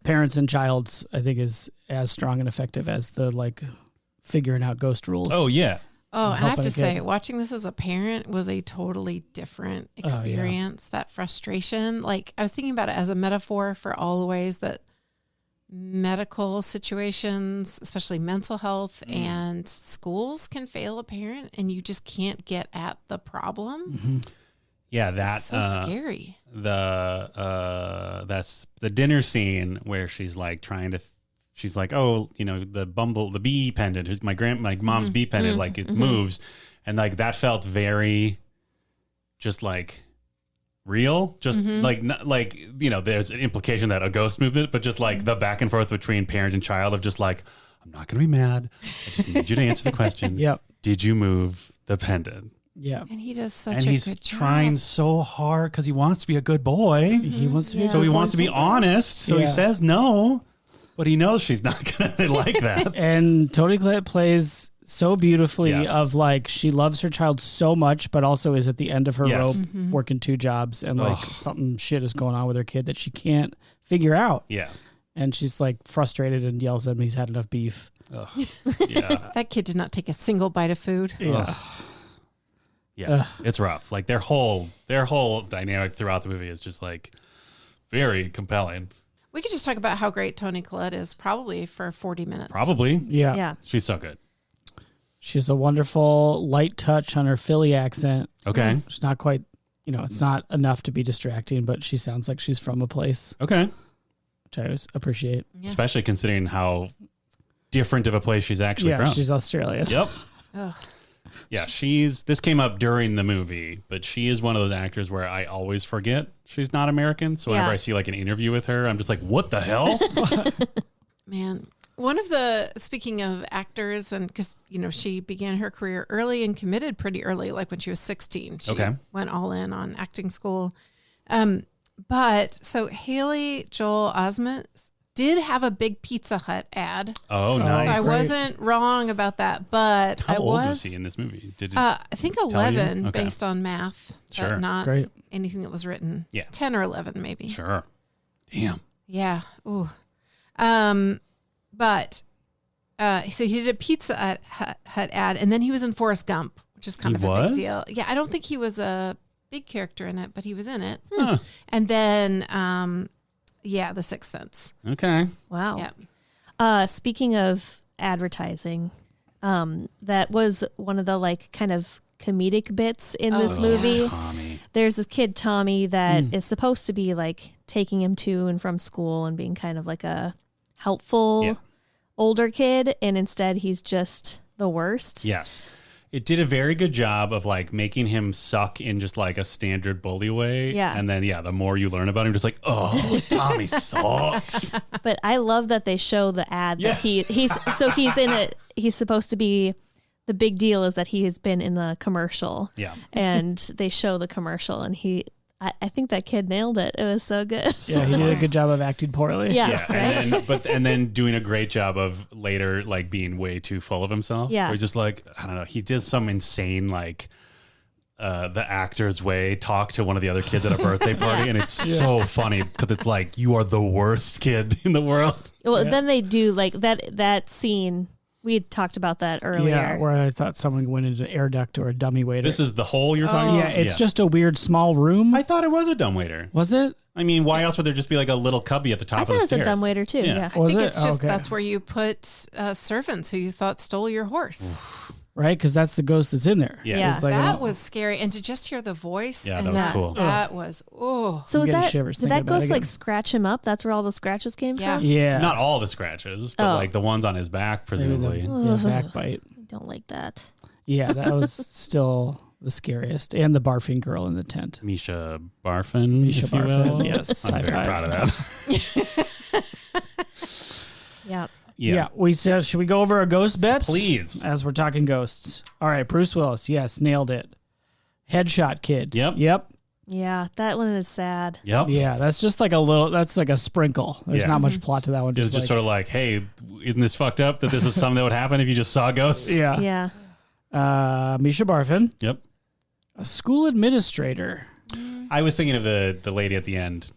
parents and childs, I think, is as strong and effective as the like figuring out ghost rules. Oh yeah. Oh, and I have helping to a say, kid. watching this as a parent was a totally different yeah. experience. That frustration. Like, I was thinking about it as a metaphor for all the ways that medical situations, especially mental health and schools, can fail a parent and you just can't get at the problem. Yeah, that's so scary. That's the dinner scene where she's like she's like, oh, the bee pendant, my mom's bee pendant, like it moves, and like that felt very just like real, just like there's an implication that a ghost moved it, but just like the back and forth between parent and child of just like, I'm not gonna be mad, I just need you to answer the question. Yep. Did you move the pendant? Yeah. And he does such And a he's good job. trying so hard because he wants to be a good boy. He wants to be. Yeah. So he wants to be honest. So he Yeah. says no, but he knows she's not gonna like that. And Toni Collette plays so beautifully Yes. of like she loves her child so much, but also is at the end of her Yes. rope working 2 jobs and like something shit is going on with her kid that she can't figure out. Yeah. And she's like frustrated and yells at him he's had enough beef. Yeah. That kid did not take a single bite of food. Yeah. Yeah. It's rough. Like their whole dynamic throughout the movie is just like very compelling. We could just talk about how great Toni Collette is probably for 40 minutes. Probably. Yeah. Yeah. She's so good. She has a wonderful light touch on her Philly accent. Okay. It's not quite, it's not enough to be distracting, but she sounds like she's from a place, Okay. which I always appreciate. Yeah. Especially considering how different of a place she's actually Yeah, from. she's Australian. Yep. Ugh. Yeah, this came up during the movie, but she is one of those actors where I always forget she's not American. So whenever Yeah. I see like an interview with her, I'm just like, what the hell? Man, speaking of actors, and because, she began her career early and committed pretty early, like when she was 16. She Okay. went all in on acting school. But so Haley Joel Osment did have a big Pizza Hut ad. Oh, nice. So I Great. wasn't wrong about that, but How I old was. was he in this movie? Did it, I think tell you? 11 Okay. based on math, Sure. but not Great. anything that was written. Yeah. 10 or 11 maybe. Sure. Damn. Yeah. Ooh. But so he did a Pizza Hut ad, and then he was in Forrest Gump, which is kind He of a was? big deal. Yeah, I don't think he was a big character in it, but he was in it. Huh. And then, The Sixth Sense. Okay. Wow. Yeah. Speaking of advertising, that was one of the like kind of comedic bits in this Oh, movie. yes. Tommy. There's this kid Tommy that is supposed to be like taking him to and from school and being kind of like a helpful Yeah. older kid, and instead he's just the worst. Yes. It did a very good job of like making him suck in just like a standard bully way. Yeah. And then, the more you learn about him, just like, oh, Tommy sucks. But I love that they show the ad Yes. that he's in it. He's supposed to be, the big deal is that he has been in the commercial. Yeah. And they show the commercial, and I think that kid nailed it. It was so good. Yeah, he did a good job of acting poorly. Yeah. Yeah. And then doing a great job of later like being way too full of himself. Yeah. Where he's just like, I don't know, he did some insane like the actor's way talk to one of the other kids at a birthday party, and it's so funny because it's like, you are the worst kid in the world. Well, Yeah. then they do like that scene. We had talked about that earlier. Yeah, where I thought someone went into an air duct or a dummy waiter. This is the hole you're talking yeah, about? it's just a weird small room. I thought it was a dumbwaiter. Was it? I mean, why else would there just be like a little cubby at the top I of thought the it was stairs? a dumbwaiter too. Yeah. I Was think it? it's just Okay. that's where you put servants who you thought stole your horse. Right, because that's the ghost that's in there. Yeah. Yeah. It's like, That was scary. And to just hear the voice. Yeah, and that was cool. That was, So I'm is getting that shivers did thinking that about ghost it like again. scratch him up? That's where all the scratches came Yeah. from. yeah, Not all the scratches, but Oh. like the ones on his back, Maybe the- presumably. yeah, backbite. I don't like that. Yeah, that was still the scariest, and the barfing girl in the tent. Misha Barfin, Misha if you Barfin, will. yes, I'm high very five. proud of that. Yeah. Yeah. We said, should we go over our ghost bets? Please. As we're talking ghosts. All right, Bruce Willis. Yes, nailed it. Headshot Kid. Yep. Yep. Yeah, that one is sad. Yep. Yeah, that's just like that's like a sprinkle. There's Yeah. not much plot to that one. It's just like, sort of like, hey, isn't this fucked up that this is something that would happen if you just saw ghosts? yeah. Yeah. Misha Barfin, Yep. a school administrator. I was thinking of the lady at the end.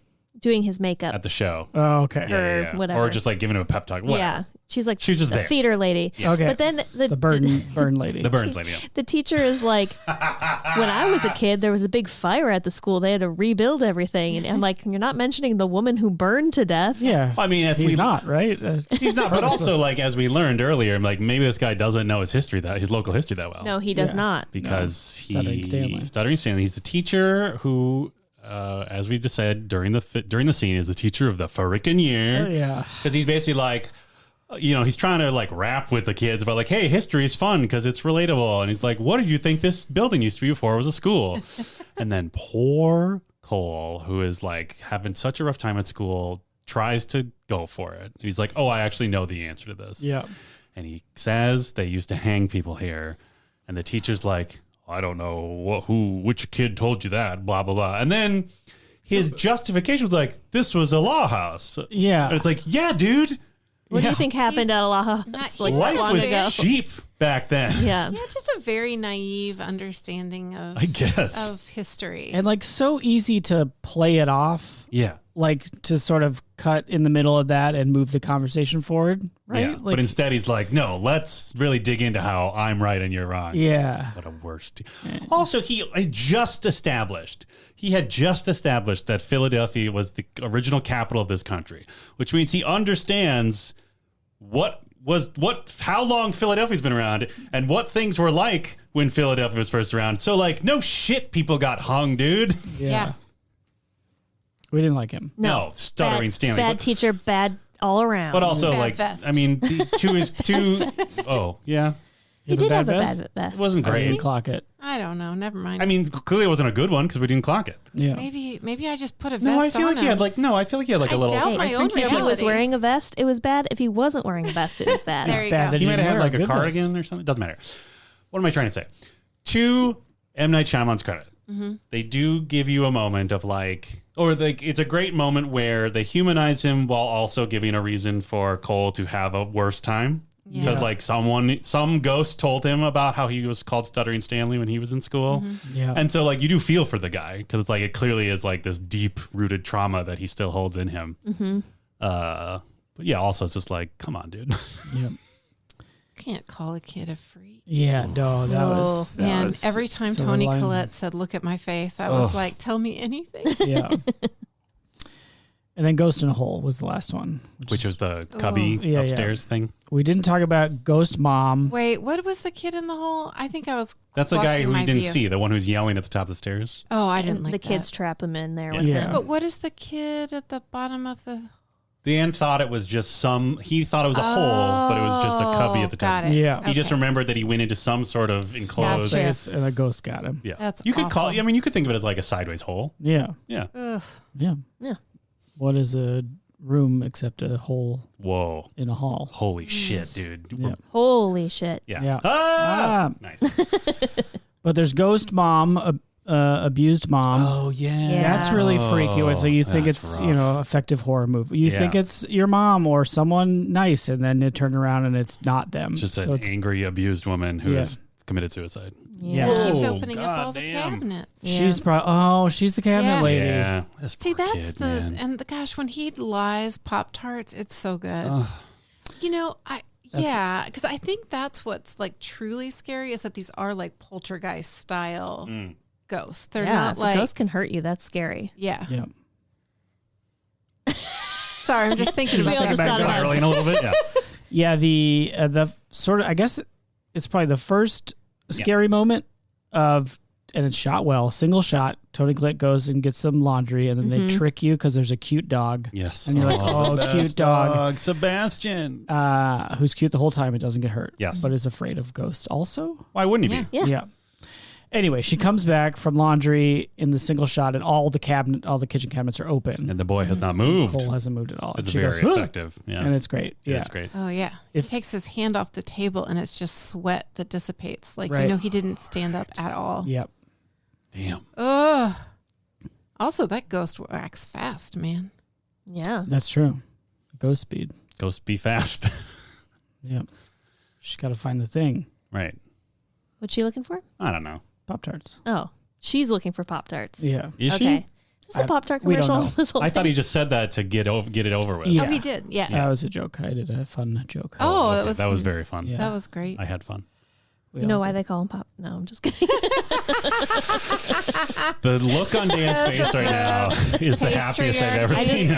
doing his makeup. at the show. Oh, okay. Or whatever. Or just like giving him a pep talk. Whatever. Yeah. She's like She was just a there. theater lady. Yeah. Okay. But then The burn lady. The Burns lady. Yeah. the teacher is like, when I was a kid, there was a big fire at the school. They had to rebuild everything. And I'm like, you're not mentioning the woman who burned to death. Yeah. I mean, if He's we not, right? He's not, but also like as we learned earlier, like maybe this guy doesn't know his local history that well. No, he does Yeah. not. because Stuttering Stanley. Stuttering Stanley. He's the teacher who, as we just said during the scene, is the teacher of the frickin' year. Oh, yeah. Because he's basically like, he's trying to like rap with the kids about like, hey, history is fun because it's relatable. And he's like, what did you think this building used to be before it was a school? And then poor Cole, who is like having such a rough time at school, tries to go for it. And he's like, oh, I actually know the answer to this. Yeah. And he says they used to hang people here. And the teacher's like, I don't know which kid told you that, blah, blah, blah. And then his justification was like, this was a law house. Yeah. And it's like, yeah, dude. What do Yeah. you think happened at Alaha not- like Life long was ago? cheap back then. Yeah. Yeah, just a very naive understanding of I guess. of history. And like so easy to play it off, Yeah. like to sort of cut in the middle of that and move the conversation forward, right? Yeah. Like, But instead he's like, no, let's really dig into how I'm right and you're wrong. yeah. What a worst. Also, he had just established that Philadelphia was the original capital of this country, which means he understands how long Philadelphia's been around and what things were like when Philadelphia was first around. So, like, no shit, people got hung, dude. yeah. We didn't like him. No, Stuttering bad, Stanley. Bad teacher, bad all around. But also, Bad like, vest. I mean, two. Oh, yeah. he did have a bad vest. It wasn't I didn't great. clock it. I don't know. Never mind. I mean, clearly it wasn't a good one because we didn't clock it. Yeah. maybe I just put a vest No, I feel on like he had him. like I feel like he had like a I little. doubt my I own think if he was reality. wearing a vest, it was bad. If he wasn't wearing a vest, it was bad. There you bad go. that He might didn't have had wear like a good cardigan vest. or something. Doesn't matter. What am I trying to say? To M. Night Shyamalan's credit, they do give you a moment of like, it's a great moment where they humanize him while also giving a reason for Cole to have a worse time. Yeah. Because like some ghost told him about how he was called Stuttering Stanley when he was in school. Yeah. And so like you do feel for the guy because it's like it clearly is like this deep rooted trauma that he still holds in him. But yeah, also it's just like, come on, dude. Yeah. Can't call a kid a freak. Yeah. No, that was. That Man, was every time silver Tony lining. Collette said, "Look at my face," I was like, "Tell me anything." Yeah. And then Ghost in a Hole was the last one. Which was the cubby Yeah, yeah. upstairs thing. We didn't talk about Ghost Mom. Wait, what was the kid in the hole? I think I was. That's the guy blocking who my we didn't view. see, the one who's yelling at the top of the stairs. Oh, I didn't like the that. kids trap him in there with Yeah. him. But what is the kid at the bottom of the? Dan thought it was just he thought it was a hole, but it was just a cubby at the top. Got it. Yeah. He just Okay. rememred that he went into some sort of enclosed. Gotcha. Space, and a ghost got him. Yeah. That's you could call awful. I mean, you could think of it as like a sideways hole. Yeah. Yeah. Ugh. Yeah. Yeah. What is a room except a hole Whoa. in a hall? Holy shit, dude. Yeah. Holy shit. Yeah. Yeah. Ah! Ah. Nice. But there's Ghost Mom, abused mom. Oh yeah. Yeah. That's really freaky. So you think that's it's, rough. effective horror movie. You Yeah. think it's your mom or someone nice, and then you turn around and it's not them. It's just So an it's- angry, abused woman who Yeah. has committed suicide. Yeah. Yeah. Keeps Oh, opening up all the goddamn. cabinets. She's probably she's the cabinet Yeah. lady. Yeah. This See, poor that's kid, the man. and the gosh, when he lies Pop-Tarts, it's so good. Ugh. Because I think that's what's like truly scary is that these are like poltergeist style ghosts. They're Yeah, not if like a ghost can hurt you, that's scary. yeah. Yeah. Sorry, I'm just thinking We about all that. just thought about spiraling a little bit. Yeah. Yeah, the sort of, I guess it's probably the first scary moment of, and it's shot well, single shot. Tony Collette goes and gets some laundry, and then they trick you because there's a cute dog. Yes. And you're like, oh, the cute best dog. Sebastian. Who's cute the whole time. It doesn't get hurt. Yes. But is afraid of ghosts also. Why wouldn't he be? Yeah. Anyway, she comes back from laundry in the single shot, and all the kitchen cabinets are open. And the boy has not moved. Cole hasn't moved at all. It's And she very goes, effective. Yeah. and it's great. It Yeah. is great. Oh yeah. If- He takes his hand off the table and it's just sweat that dissipates. Like Right. he didn't stand up at all. Yep. Damn. Ugh. Also, that ghost acts fast, man. Yeah. That's true. Ghost speed. Ghost be fast. Yep. She's got to find the thing. Right. What's she looking for? I don't know. Pop-Tarts. Oh, she's looking for Pop-Tarts. Yeah. Is Okay. she? Is this a Pop-Tart we don't commercial? know. This whole I thought thing? he just said that to get it over with. Yeah. Oh, he did. Yeah. That was a joke. I did a fun joke. Oh, Okay, that was very fun. Yeah. That was great. I had fun. You know why they call him Pop? No, I'm just kidding. The look on Dan's face right now is the Pastry happiest I've ever I seen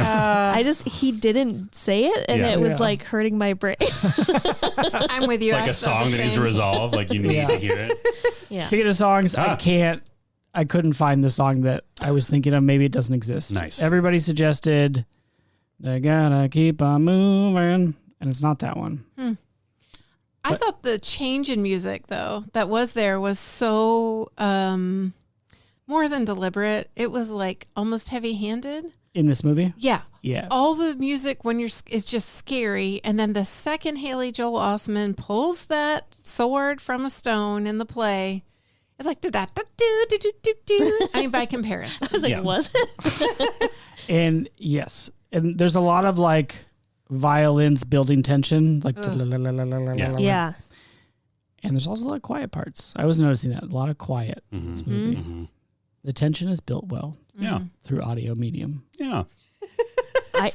just, him. he didn't say it, and Yeah. it was Yeah. like hurting my brain. I'm with you. It's like I a felt song the that needs to same. resolve. Like you need Yeah. to hear it. Yeah. Speaking of songs, Ah. I couldn't find the song that I was thinking of. Maybe it doesn't exist. Nice. Everybody suggested "They Gotta Keep On Moving," and it's not that one. I thought the change in music, though, that was there was so more than deliberate. It was like almost heavy-handed. In this movie, Yeah. yeah, All the music when is just scary, and then the second Haley Joel Osment pulls that sword from a stone in the play, it's like do da da do do do do do. I mean, by comparison, I was like, Yeah. was it? and yes, and there's a lot of like violins building tension, like Yeah. Yeah. and there's also a lot of quiet parts. I was noticing that a lot of quiet in this movie. Mm-hmm. The tension is built well Yeah. through audio medium. Yeah. I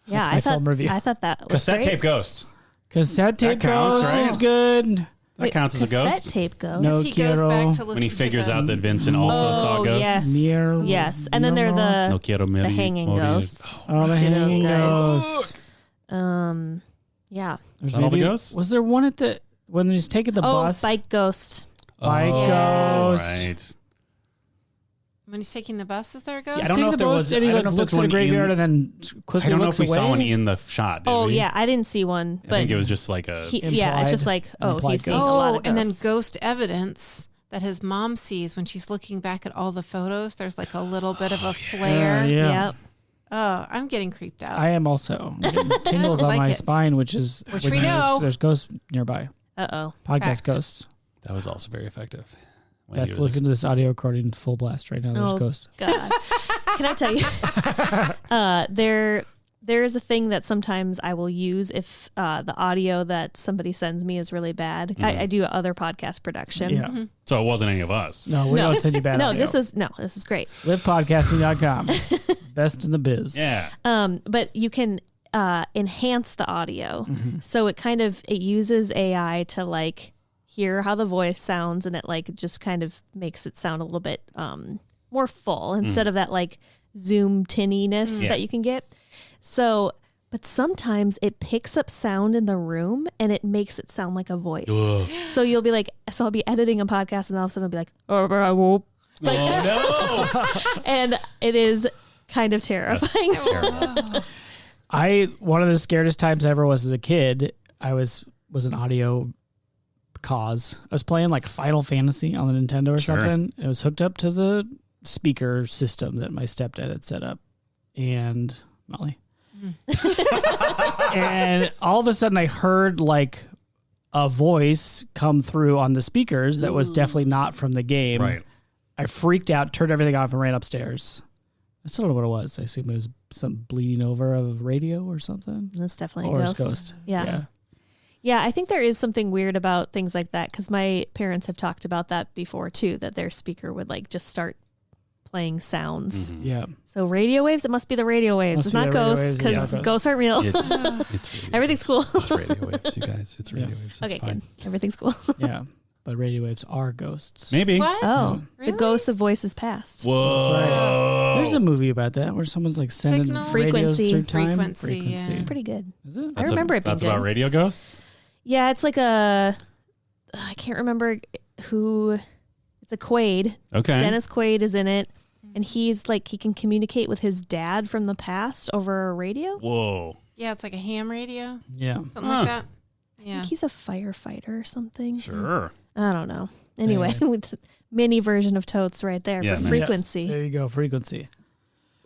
That's my film review. I thought that was Cassette great. tape ghost. Cassette tape counts, ghost right? is good. That Wait, counts as a cassette ghost. tape ghost. No he goes back quiero. to listen When he figures to out that Vincent also saw Oh, ghosts. yes. Near- Yes, and then they're near- No quiero the hanging ghosts. Oh, the See those hanging guys? ghost. Yeah. There's that all the maybe- ghosts? Was there one at the when he's taking the Oh, bus? bike ghost. Bike Oh, ghost. right. when he's taking the bus. Is there a ghost? I don't Takes know the if there bus was. and he I don't like know if looks there's at the one graveyard in, and then quickly I don't know looks if we saw away. one in the shot. Did Oh we? yeah, I didn't see one, I but think it was just like a. yeah, it's just like implied he's seen ghost. a lot Oh, of and then ghosts. ghost evidence that his mom sees when she's looking back at all the photos. There's like a little bit of a flare. Yeah. Yep. Oh, I'm getting creeped out. I am also I'm getting tingles on Like my it. spine, which is Which we there's- know. There's ghosts nearby. Uh-oh. Podcast Fact. ghosts. That was also very effective. When Beth, he was listen to this audio recording full blast right now. There's Oh, ghosts. God. Can I tell you? There is a thing that sometimes I will use if the audio that somebody sends me is really bad. I do other podcast production. Yeah. so it wasn't any of us. No, we don't send you bad No, audio. this is great. Livepodcasting.com. Best in the biz. Yeah. But you can enhance the audio. Mm-hmm. So it uses AI to like hear how the voice sounds, and it like just kind of makes it sound a little bit more full instead of that like Zoom tinniness Yeah. that you can get. So, but sometimes it picks up sound in the room and it makes it sound like a voice. Ugh. So you'll be like, so I'll be editing a podcast and all of a sudden I'll be like, oh, like, Oh no! and it is kind of terrifying. Terrible. One of the scariest times ever was as a kid. I was an audio cause. I was playing like Final Fantasy on the Nintendo or Sure. something. It was hooked up to the speaker system that my stepdad had set up. And Molly. And all of a sudden I heard like a voice come through on the speakers that was definitely not from the game. Right. I freaked out, turned everything off, and ran upstairs. I still don't know what it was. I assume it was some bleeding over of radio or something. That's definitely Or a it's ghost. ghost. Yeah. Yeah, I think there is something weird about things like that because my parents have talked about that before too, that their speaker would like just start playing sounds. Yeah. So radio waves, it must be the radio waves. Must it's be not the radio ghosts waves, because yeah. ghosts aren't real. It's radio Everything's cool. It's radio waves, you guys. It's radio waves. It's Okay, fine. good. Everything's cool. Yeah. But radio waves are ghosts. Maybe. What? Oh, Really? the ghosts of voices past. Whoa. There's a movie about that where someone's like sending Signal? radios Frequency. through time. Frequency, yeah. It's pretty good. Is it? I remember it being That's good. about radio ghosts? Yeah, it's like I can't remember who. It's a Quaid. Okay. Dennis Quaid is in it, and he's like he can communicate with his dad from the past over a radio. Whoa. Yeah, it's like a ham radio, Yeah. something Huh. like that. I Yeah. think he's a firefighter or something. Sure. I don't know. Anyway, with mini version of Totes right there Yeah, for nice. frequency. There you go. Frequency.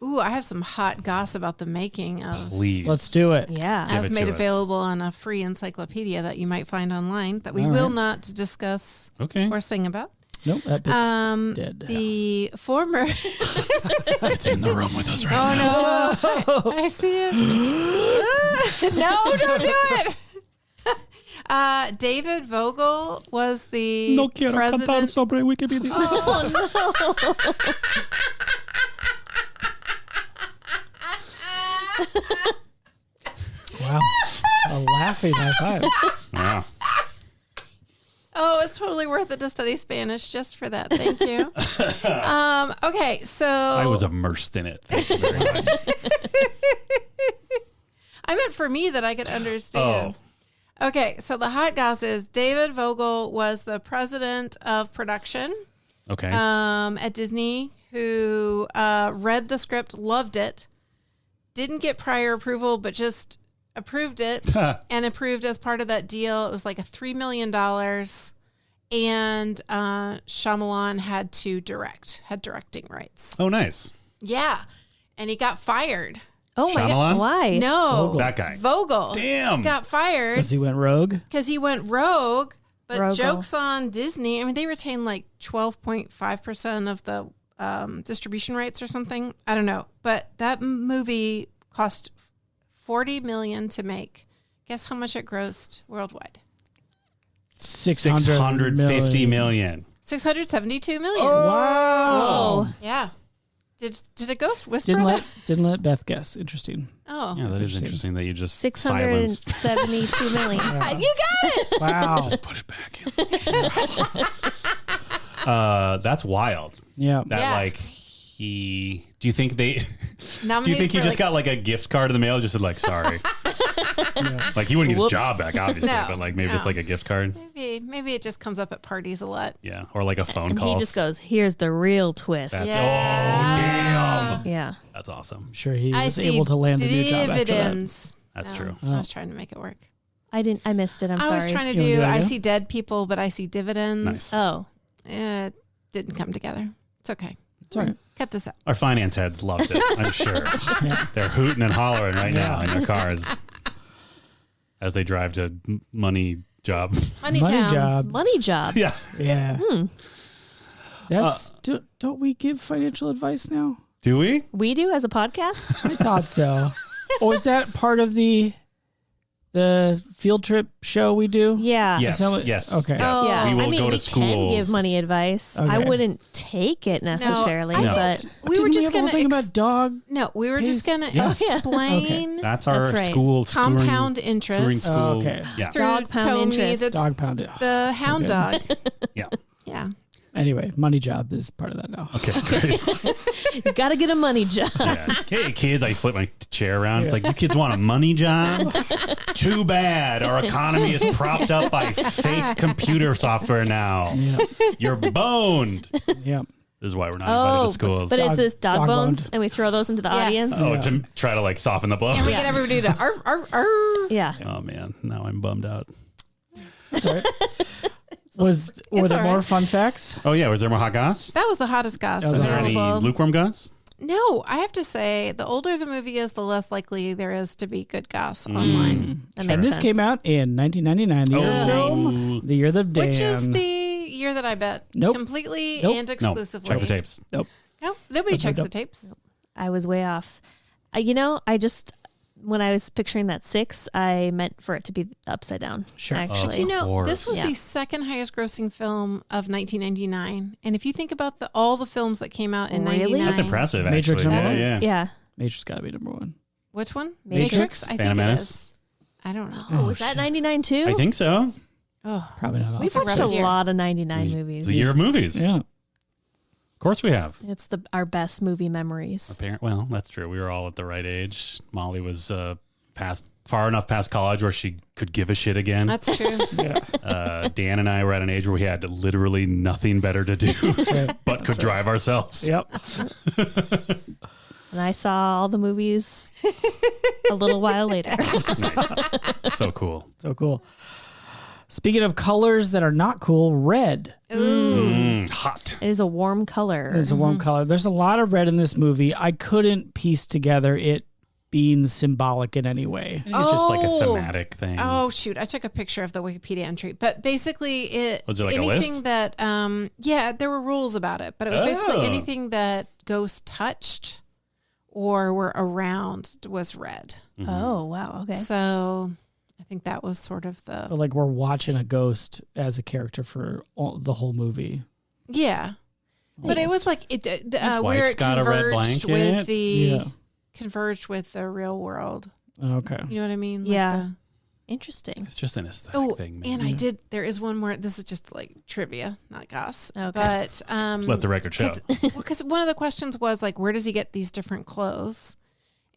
Ooh, I have some hot goss about the making of. Please. Let's do it. Yeah. Give As it made to us. available on a free encyclopedia that you might find online that we All will right. not discuss Okay. or sing about. Nope. That bit's dead. The former. It's in the room with us right now. Oh no! I see it. No, don't do it. David Vogel was the president. sobre Wikipedia. Oh, no. laughing. High five. Wow. Oh, it's totally worth it to study Spanish just for that. Thank you. Okay, so I was immersed in it. Thank you very much. I meant for me that I could understand. Oh. Okay, so the hot goss is David Vogel was the president of production Okay. at Disney, who read the script, loved it, didn't get prior approval, but just approved it and approved as part of that deal. It was like a $3 million. And Shyamalan had directing rights. Oh, nice. Yeah. And he got fired. Oh my Shyamalan? God. Why? No. Vogel. That guy. Vogel. Damn. Got fired Because he went rogue. because he went rogue. But Vogel. joke's on Disney. I mean, they retain like 12.5% of the distribution rights or something. I don't know. But that movie cost $40 million to make. Guess how much it grossed worldwide? 650 million. $672 million. Wow. Oh. Yeah. Did a ghost whisper Didn't let Beth guess. Interesting. Oh. Yeah, that is interesting. interesting that you just silenced. 672 million. You got it. Wow. Just put it back in. That's wild. Yeah. That Yeah. like he. Do you think they? Do you Nominated think he for, just got like a gift card in the mail? Just said like sorry. Like he wouldn't get Whoops. his job back, obviously, No, but like maybe it's no. like a gift card. Maybe it just comes up at parties a lot. Yeah, or like a phone And call. he just goes, here's the real twist. That's, Yeah. Oh damn. Yeah. That's awesome. I'm sure he I was see able to land a new job after that. dividends. That's No, true. I was trying to make it work. I missed it. I'm I sorry. was trying to You wanna do do that I again? see dead people, but I see dividends. Nice. Oh. It didn't come together. It's okay. It's all right. Cut this out. Our finance heads loved it, I'm sure. They're hooting and hollering right now in their cars as they drive to money job. Money Money Town. job. Money job. Yeah. Yeah. That's don't we give financial advice now? Do we? We do as a podcast? I thought so. Oh, is that part of the field trip show we do? Yeah. Yes. that what- Yes. okay. Yes. Oh. Yeah. We will I mean, go to we schools. can give money advice. I Okay. wouldn't take it necessarily, I- No. but We were Didn't just have a whole going thing to about dog. No, we were just Paste. going to Yes. explain That's our That's right. school compound touring interest school. Oh, okay. Yeah. through Dog pound Tony, interest. Dog pound it. the so hound good. dog. Yeah. Yeah. Anyway, money job is part of that now. Okay, great. you got to get a money job. Yeah. Hey, kids, I flip my chair around. It's Yeah. like, you kids want a money job? Too bad. Our economy is propped up by fake computer software now. Yeah. You're boned. Yeah. This is why we're not invited to schools. But it's this dog Dog bones, bones. and we throw those into the Yes. audience. oh, Yeah. to try to like soften the blow. And we get everybody to arf, arf, arf. Yeah. Oh, man. Now I'm bummed out. That's all right. Were It's there all more right. fun facts? Oh, yeah. Was there more hot goss? That was the hottest goss That was Is there any available. lukewarm goss? No, I have to say, the older the movie is, the less likely there is to be good goss Mm. online. That And makes this sense. came out in 1999, the year of Oh. the year of the Dan. Which is the year that I bet. Nope. Completely Nope. and No. exclusively. Check the tapes. Nope. No, nobody checks Nope. the tapes. I was way off. When I was picturing that 6, I meant for it to be upside down. Sure. Actually. Do you know, course. this was Yeah. the second highest grossing film of 1999. And if you think about all the films that came out in Really? 99. That's impressive, Matrix actually. number Yeah, one? yeah. Yeah. Matrix got to be number one. Which one? Matrix? I think Phantom it Menace? is. I don't know. Oh, was that 99 too? I think so. Oh, Probably not all. We've It's a watched a rough year. lot of 99 It's movies. the year of movies. Yeah. Of course we have. It's our best movie memories. Well, that's true. We were all at the right age. Molly was far enough past college where she could give a shit again. that's true. Yeah. Dan and I were at an age where we had literally nothing better to do right. but could drive ourselves. Yep. And I saw all the movies a little while later. Nice. So cool. So cool. Speaking of colors that are not cool, red Ooh. Hot. It is a warm color. is a warm color. There's a lot of red in this movie. I couldn't piece together it being symbolic in any way. I think it's just like a Oh. thematic thing. Oh shoot! I took a picture of the Wikipedia entry, but basically, it Was there like a anything list? that yeah, there were rules about it, but it was basically Oh. anything that ghosts touched or were around was red. Oh, wow. Okay. So I think that was sort of the But like we're watching a ghost as a character for the whole movie. yeah. But it was like it where wife's it got a red converged blanket. with the Yeah. converged with the real world. Okay. You know what I mean? Like Yeah. Interesting. It's just an aesthetic thing. Maybe. And there is one more, this is just like trivia, not goss. Okay. But Let the record show. because one of the questions was like, where does he get these different clothes?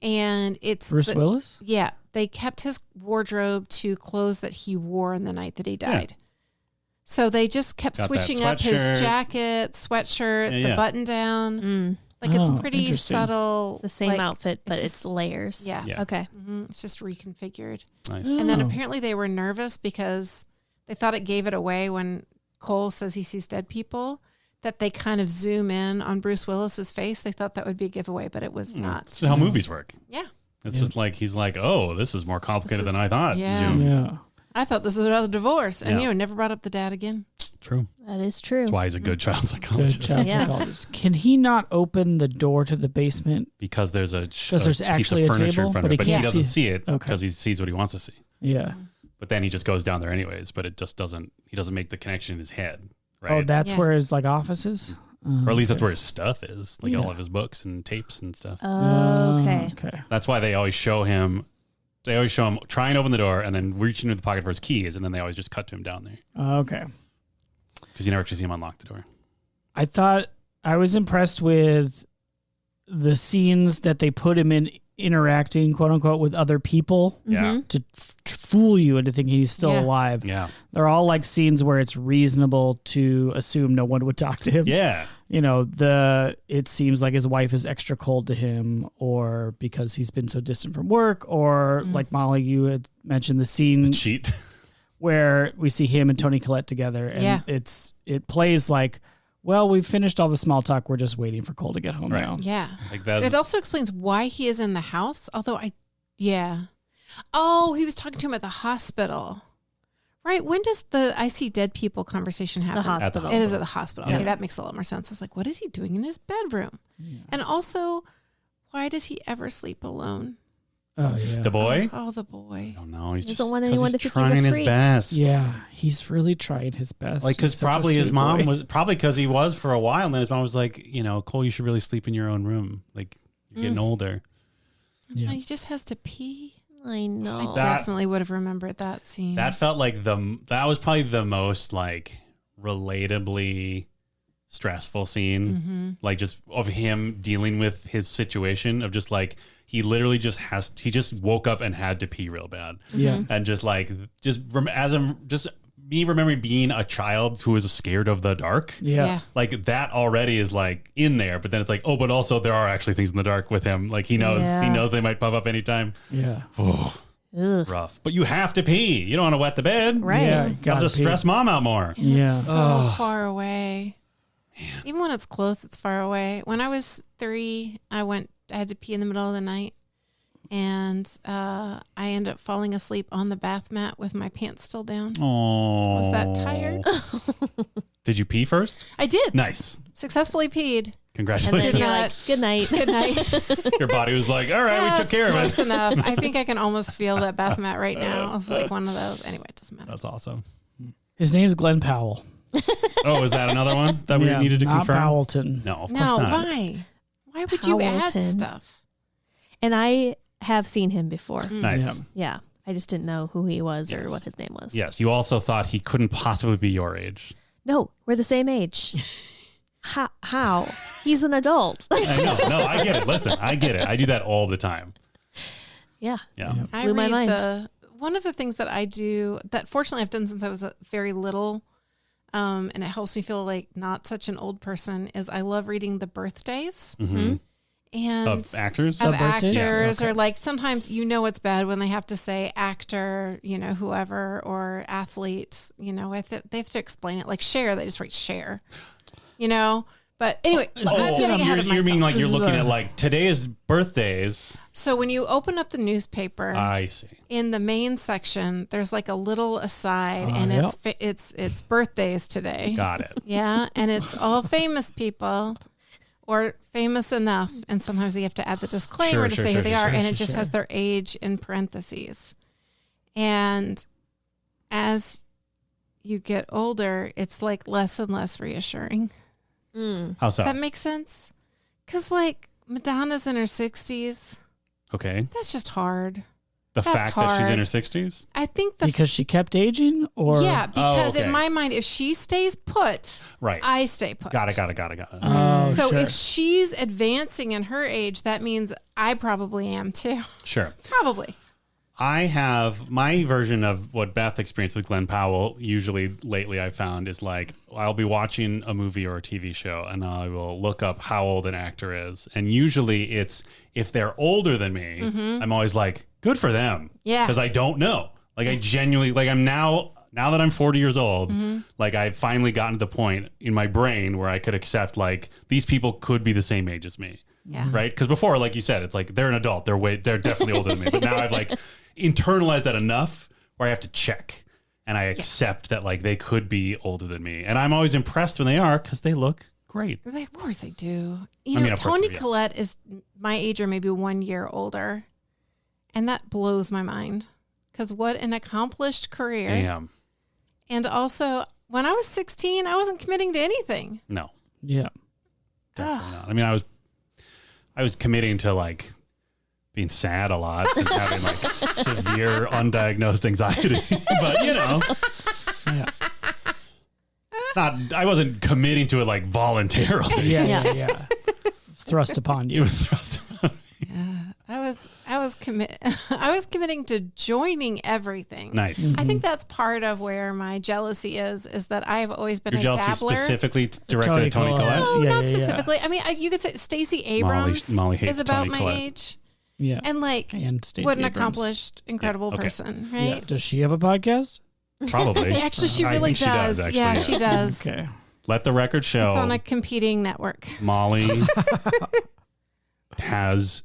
And it's Bruce Willis? Yeah, they kept his wardrobe to clothes that he wore on the night that he died. So they just kept Got switching that up his sweatshirt. jacket, sweatshirt, the button down. Like it's pretty interesting. subtle. It's the same outfit, but it's layers. Yeah. Okay. It's just reconfigured. Nice. And then apparently they were nervous because they thought it gave it away when Cole says he sees dead people, that they kind of zoom in on Bruce Willis's face. They thought that would be a giveaway, but it was not. That's how movies work. Yeah. It's just like, he's like, oh, this is more complicated than I thought. Yeah. Zoom. Yeah. I thought this was another divorce. And, Yeah. never brought up the dad again. True. That is true. That's why he's a good child Good psychologist. child Yeah. psychologist. Can he not open the door to the basement? Because there's a there's actually piece a of furniture table, in front but of it, but he he can't doesn't see- see it Okay. because he sees what he wants to see. Yeah. But then he just goes down there anyways, but it just doesn't, he doesn't make the connection in his head, right? Oh, that's Yeah. where his like office is? or at least that's where his stuff is, like Yeah. all of his books and tapes and stuff. Okay. Okay. That's why they always show him try and open the door and then reach into the pocket for his keys, and then they always just cut to him down there Okay. because you never actually see him unlock the door. I thought I was impressed with the scenes that they put him in interacting, quote unquote, with other people Yeah. to fool you into thinking he's still Yeah. alive. Yeah. They're all like scenes where it's reasonable to assume no one would talk to him. Yeah. You know, it seems like his wife is extra cold to him, or because he's been so distant from work, or like Molly, you had mentioned the scene Cheat. where we see him and Toni Collette together, and Yeah. it plays like, well, we've finished all the small talk. We're just waiting for Cole to get home Right. now. Yeah. Like that. It also explains why he is in the house, although Oh, he was talking to him at the hospital. Right. When does the I see dead people conversation happen? The hospital. It is at the hospital. Yeah. Okay, that makes a lot more sense. I was like, what is he doing in his bedroom? And also, why does he ever sleep alone? Oh yeah. The boy? Oh, the boy. I don't know. He's Doesn't just want 'cause anyone he's to think he's a trying his freak. best. Yeah, he's really tried his best. Like, because He's such a probably his sweet mom boy. was probably because he was for a while, and then his mom was like, Cole, you should really sleep in your own room. Like, you're getting older. Yeah. He just has to pee. I know. I definitely would have remembered that scene. That felt like that was probably the most like relatably stressful scene, like just of him dealing with his situation of just like he literally just woke up and had to pee real bad, Yeah. and just me remembering being a child who was scared of the dark. Yeah. Like that already is like in there, but then it's like, oh, but also there are actually things in the dark with him. Like he knows they might pop up anytime. Yeah. Oh, Ugh. rough. But you have to pee. You don't want to wet the bed. Right. Yeah. I'll gotta just pee. stress mom out more. Yeah. It's so far away. Even when it's close, it's far away. When I was 3, I had to pee in the middle of the night, and I ended up falling asleep on the bath mat with my pants still down. Oh, Was that tired? Did you pee first? I did. Nice. Successfully peed. And Congratulations. then you're not- like, good night. Good night. Your body was like, all right, we Yes, took care of close it. enough. I think I can almost feel that bath mat right now. It's like one of those. Anyway, it doesn't matter. That's awesome. His name's Glen Powell. Oh, is that another one that we needed to not confirm? Powellton. No, of course No, not. why? Why would you add Powellton. stuff? And I have seen him before. Nice. Yeah. I just didn't know who he was or Yes. what his name was. Yes, you also thought he couldn't possibly be your age. No, we're the same age. How? He's an adult. I know. No, I get it. Listen, I get it. I do that all the time. Yeah. Yeah. I Blew my read mind. one of the things that I do that fortunately I've done since I was very little, and it helps me feel like not such an old person, is I love reading the birthdays Mhm. and Of actors? of The birthdays? actors, Yeah, or like sometimes it's bad when they have to say actor, whoever, or athlete, they have to explain it. Like Cher, they just write Cher, But anyway, I'm getting ahead of you mean myself. like you're This is looking a- at like today's birthdays? So when you open up the newspaper, I see. in the main section, there's like a little aside, and yep. it's birthdays today. Got it. Yeah, and it's all famous people or famous enough, and sometimes you have to add the disclaimer to say who they are, and it just has their age in parentheses. And as you get older, it's like less and less reassuring. How so? Does that make sense? Because like Madonna's in her 60s. Okay. That's just hard. The That's fact that she's in hard. her 60s? I think Because she kept aging, or yeah, because okay. in my mind, if she stays put, Right. I stay put. Got it. Oh, So sure. if she's advancing in her age, that means I probably am too. Sure. Probably. I have my version of what Beth experienced with Glen Powell. Usually lately I found is like, I'll be watching a movie or a TV show and I will look up how old an actor is. And usually it's, if they're older than me, I'm always like, good for them. Yeah. Because I don't know. Like I genuinely, like I'm now that I'm 40 years old, like I've finally gotten to the point in my brain where I could accept like these people could be the same age as me. Yeah. Right. Because before, like you said, it's like they're an adult. They're definitely older than me. But now I've like internalized that enough where I have to check and I accept that like they could be older than me. And I'm always impressed when they are because they look great. Of course they do. You I know, mean, of course Toni they do. Collette is my age or maybe 1 year older. And that blows my mind. Because what an accomplished career. Damn. And also, when I was 16, I wasn't committing to anything. No, yeah. definitely not. I mean, I was committing to like being sad a lot and having like severe undiagnosed anxiety. But you know, Yeah. I wasn't committing to it like voluntarily. Yeah. It's thrust upon It you. was thrust upon me. I was committing to joining everything. Nice. I think that's part of where my jealousy is that I've always been Your a jealousy dabbler. specifically directed Toni at Toni Collette. Collette? No, Yeah, not yeah, yeah. specifically. I mean, you could say Stacey Abrams Molly hates is about Toni my Collette. age. Yeah. And like, And Stacey what an Abrams. accomplished, incredible Yeah, okay. person, Yeah. right? Does she have a podcast? Probably. Actually, she I really think she does, does. actually, Yeah, yeah. she does. Okay. Let the record show It's on a competing network. Molly has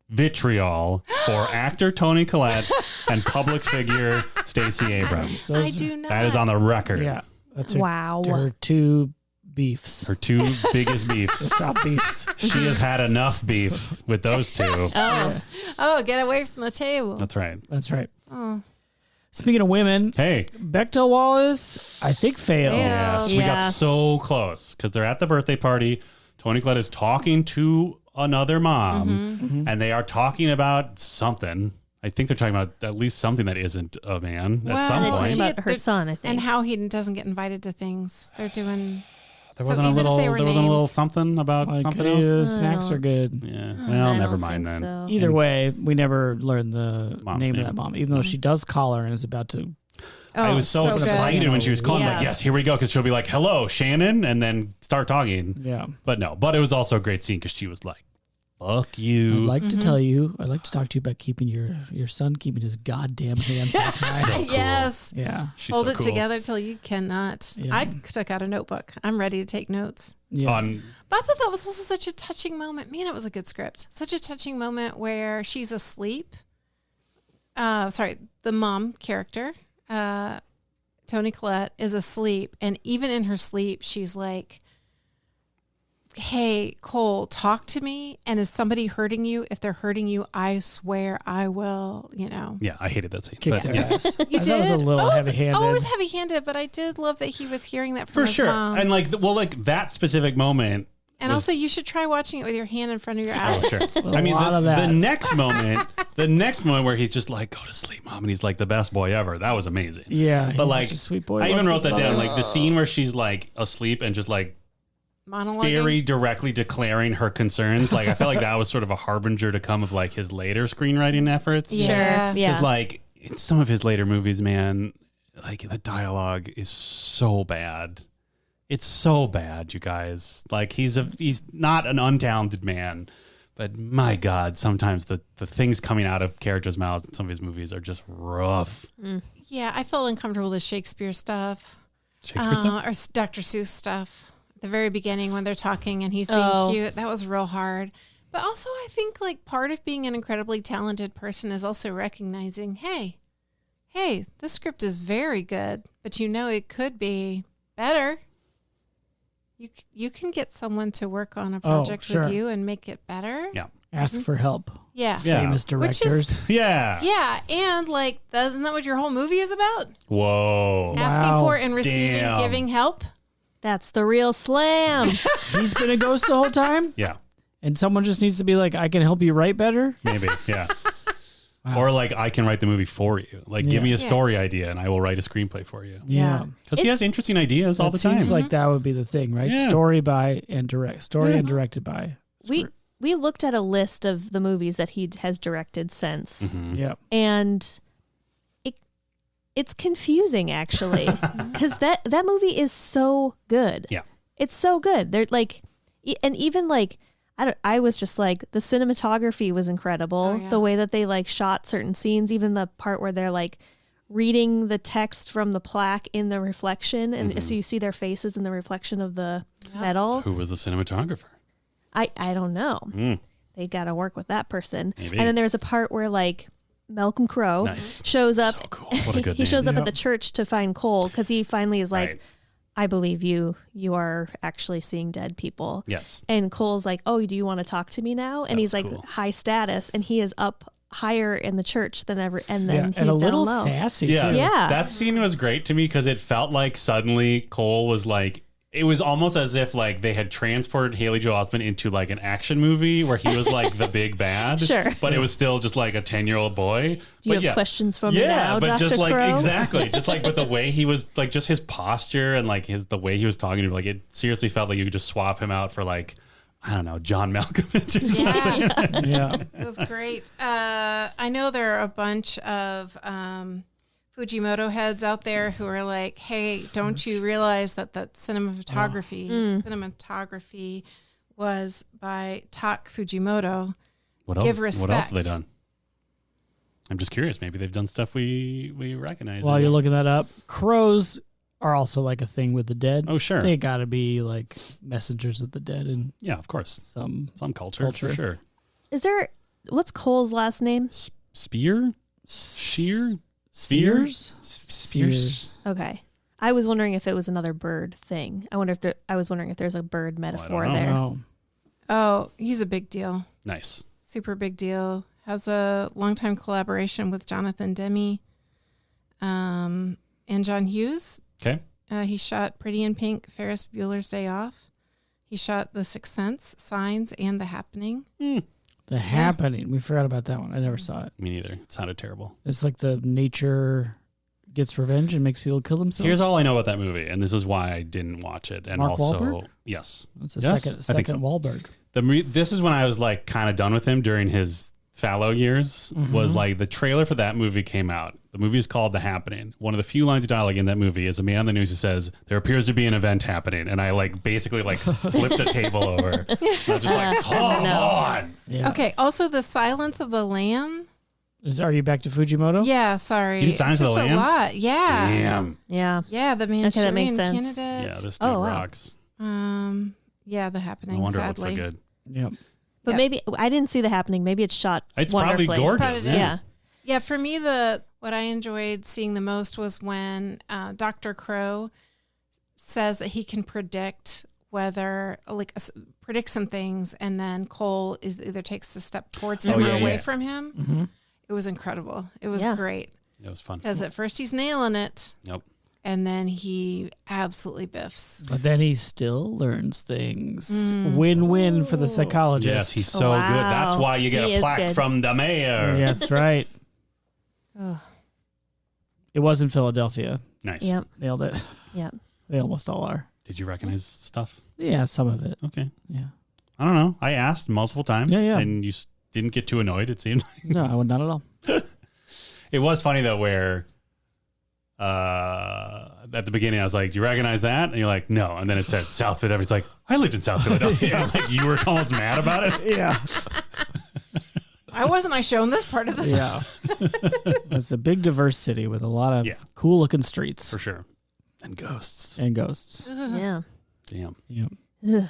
vitriol for actor Toni Collette and public figure Stacey Abrams. Those I are- do not. That is on the record. Yeah. That's her, Wow. her two beefs. Her two biggest beefs. Top beefs. She has had enough beef with those two. Oh, Oh, get away from the table. That's right. That's right. Oh. Speaking of women, Hey, Bechdel Wallace, I think, failed. Yeah. yes, we got Yeah. so close because they're at the birthday party. Toni Collette is talking to another mom, and they are talking about something. I think they're talking about at least something that isn't a man Well, at some they're point. talking about her They're- son, I think. And how he doesn't get invited to things. They're doing. There So wasn't a even if little. they were There wasn't a little named- something about Like, something ew, else. snacks are good. Yeah. I Well, don't never mind think then. so. Either way, we never learned the Mom's name of name. that mom, even though she does call her and is about to. Oh, I was so good. excited when she was calling. Like, Yes. yes, here we go, because she'll be like, "Hello, Shannon," and then start talking. Yeah. But no. But it was also a great scene because she was like, "Fuck you." I'd like to tell you, I'd like to talk to you about keeping your son keeping his goddamn hands off mine. So cool. Yes. Yeah. She's Hold so it cool. together till you cannot. Yeah. I took out a notebook. I'm ready to take notes. Yeah. On But I thought that was also such a touching moment. Man, it was a good script. Such a touching moment where she's asleep. The mom character, Toni Collette, is asleep. And even in her sleep, she's like, hey, Cole, talk to me. And is somebody hurting you? If they're hurting you, I swear I will, yeah, I hated that scene. Kick But their yeah. ass. You I did? thought it was a little heavy-handed. Oh, it was heavy-handed, but I did love that he was hearing that from For his sure. mom. And like, like that specific moment. And also, you should try watching it with your hand in front of your eyes. Oh, sure. A I mean, lot of the that. next moment where he's just like, "Go to sleep, mom," and he's like the best boy ever. That was amazing. Yeah. But he's like, such a sweet boy. I even Loves wrote his that down. mother. Like the scene where she's like asleep and just like Monologuing. very directly declaring her concerns. Like I felt like that was sort of a harbinger to come of like his later screenwriting efforts. Yeah. Sure. Yeah. Because like in some of his later movies, man, like the dialogue is so bad. It's so bad, you guys. Like he's not an untalented man, but my God, sometimes the things coming out of characters' mouths in some of his movies are just rough. Yeah, I felt uncomfortable with Shakespeare stuff. Shakespeare stuff? Or Dr. Seuss stuff. At the very beginning when they're talking and he's being Oh. cute. That was real hard. But also I think like part of being an incredibly talented person is also recognizing, hey, this script is very good, but it could be better. You can get someone to work on a project sure. with you and make it better. Yeah. Ask for help. Yeah. Yeah. Famous Which is- directors. Yeah. Yeah, and like, isn't that what your whole movie is about? Whoa. Asking Wow. for and receiving, Damn. giving help. That's the real slam. He's been a ghost the whole time, Yeah. and someone just needs to be like, "I can help you write better." Maybe. Yeah. Wow. Or like, I can write the movie for you. Like, give me a story idea and I will write a screenplay for you. Yeah. Because he has interesting ideas all the time. Seems like that would be the thing, right? Yeah. Story by and direct. Story and directed by. We looked at a list of the movies that he has directed since. Mm-hmm. Yeah. And it's confusing actually because that movie is so good. Yeah. It's so good. They're like, and even like, I was just like, the cinematography was incredible. The way that they like shot certain scenes, even the part where they're like reading the text from the plaque in the reflection. And so you see their faces in the reflection of the metal. Who was the cinematographer? I don't know. They got to work with that person. Maybe. And then there's a part where like Malcolm Crowe shows up. So cool. What a good he name. shows up at the church to find Cole because he finally is like, Right. I believe you. You are actually seeing dead people. Yes. And Cole's like, oh, do you want to talk to me now? And he's like cool. high status, and he is up higher in the church than ever. And then he's and a little down low. sassy Yeah. too. Yeah. That scene was great to me because it felt like suddenly Cole was like, it was almost as if like they had transported Haley Joel Osment into like an action movie where he was like the big bad. Sure. But it was still just like a 10-year-old boy. Do you But have questions for me now, but Dr. just like Crow? exactly, just like with the way he was, like just his posture and like the way he was talking to me, like it seriously felt like you could just swap him out for like, I don't know, John Malkovich or something. Yeah. It was great. I know there are a bunch of Fujimoto heads out there who are like, hey, don't you realize that cinematography was by Tak Fujimoto? What Give else? What else respect. have they done? I'm just curious. Maybe they've done stuff we recognize. While you're looking that up, crows are also like a thing with the dead. Oh, sure. They got to be like messengers of the dead in Yeah, of course. some Culture. For sure. Is there, what's Cole's last name? Spear? Shear? Spears. Spears? Okay. I was wondering if it was another bird thing. I was wondering if there's a bird metaphor know. there. Oh, Oh, he's a big deal. Nice. Super big deal. Has a longtime collaboration with Jonathan Demme and John Hughes. Okay. He shot Pretty in Pink, Ferris Bueller's Day Off. He shot The Sixth Sense, Signs, and The Happening. The Happening. We forgot about that one. I never saw it. Me neither. It sounded terrible. It's like the nature gets revenge and makes people kill themselves. Here's all I know about that movie, and this is why I didn't watch it. And Mark also, Wahlberg? yes. It's a Yes, second I think so. Wahlberg. This is when I was like kind of done with him during his fallow years. Was like the trailer for that movie came out. The movie is called The Happening. One of the few lines of dialogue in that movie is a man on the news who says, "There appears to be an event happening," and I like basically like flipped a table over. I was just like, "Come on!" Yeah. Okay, also The Silence of the Lamb. Are you back to Fujimoto? Yeah, sorry. You did Silence It's of the just a Lambs? lot. Yeah. Damn. Yeah. Yeah, the Manchurian Okay, that makes sense. Candidate. Yeah, this dude Oh, wow. rocks. Yeah, The Happening. No wonder sadly. it looks so good. Yep. But Yeah. maybe I didn't see The Happening. Maybe it's shot It's wonderfully. probably gorgeous. Probably Yeah. Yeah. Yeah, for me, what I enjoyed seeing the most was when Dr. Crow says that he can predict whether, predict some things, and then Cole either takes a step towards him or away from him. Mm-hmm. It was incredible. It was Yeah. great It was fun. because at first he's nailing it, Nope. and then he absolutely biffs. But then he still learns things. Win-win for the psychologist. Yes, he's so Wow. good. That's why you get He a is plaque good. from the mayor. Yeah, that's right. Ugh. It was in Philadelphia. Nice. Yep. Nailed it. Yep. They almost all are. Did you recognize stuff? Yeah, some of it. Okay. Yeah. I don't know. I asked multiple times. Yeah. And you didn't get too annoyed, it seemed. No, not at all. It was funny, though, where at the beginning I was like, do you recognize that? And you're like, no. And then it said South Philadelphia. It's like, I lived in South Philadelphia. And, like, you were almost mad about it. Yeah. Why wasn't I shown this part of the? Yeah. It's a big, diverse city with a lot of Yeah. cool-looking streets For sure. And ghosts. and ghosts. Yeah. Damn. Yep. Ugh.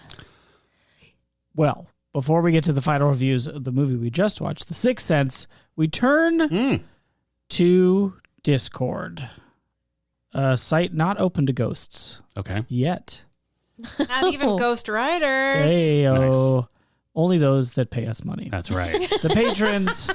Well, before we get to the final reviews of the movie we just watched, The Sixth Sense, we turn to Discord, a site not open to ghosts Okay. yet. Not even Ghost Riders. Heyo. Only those that pay us money. That's right. The patrons.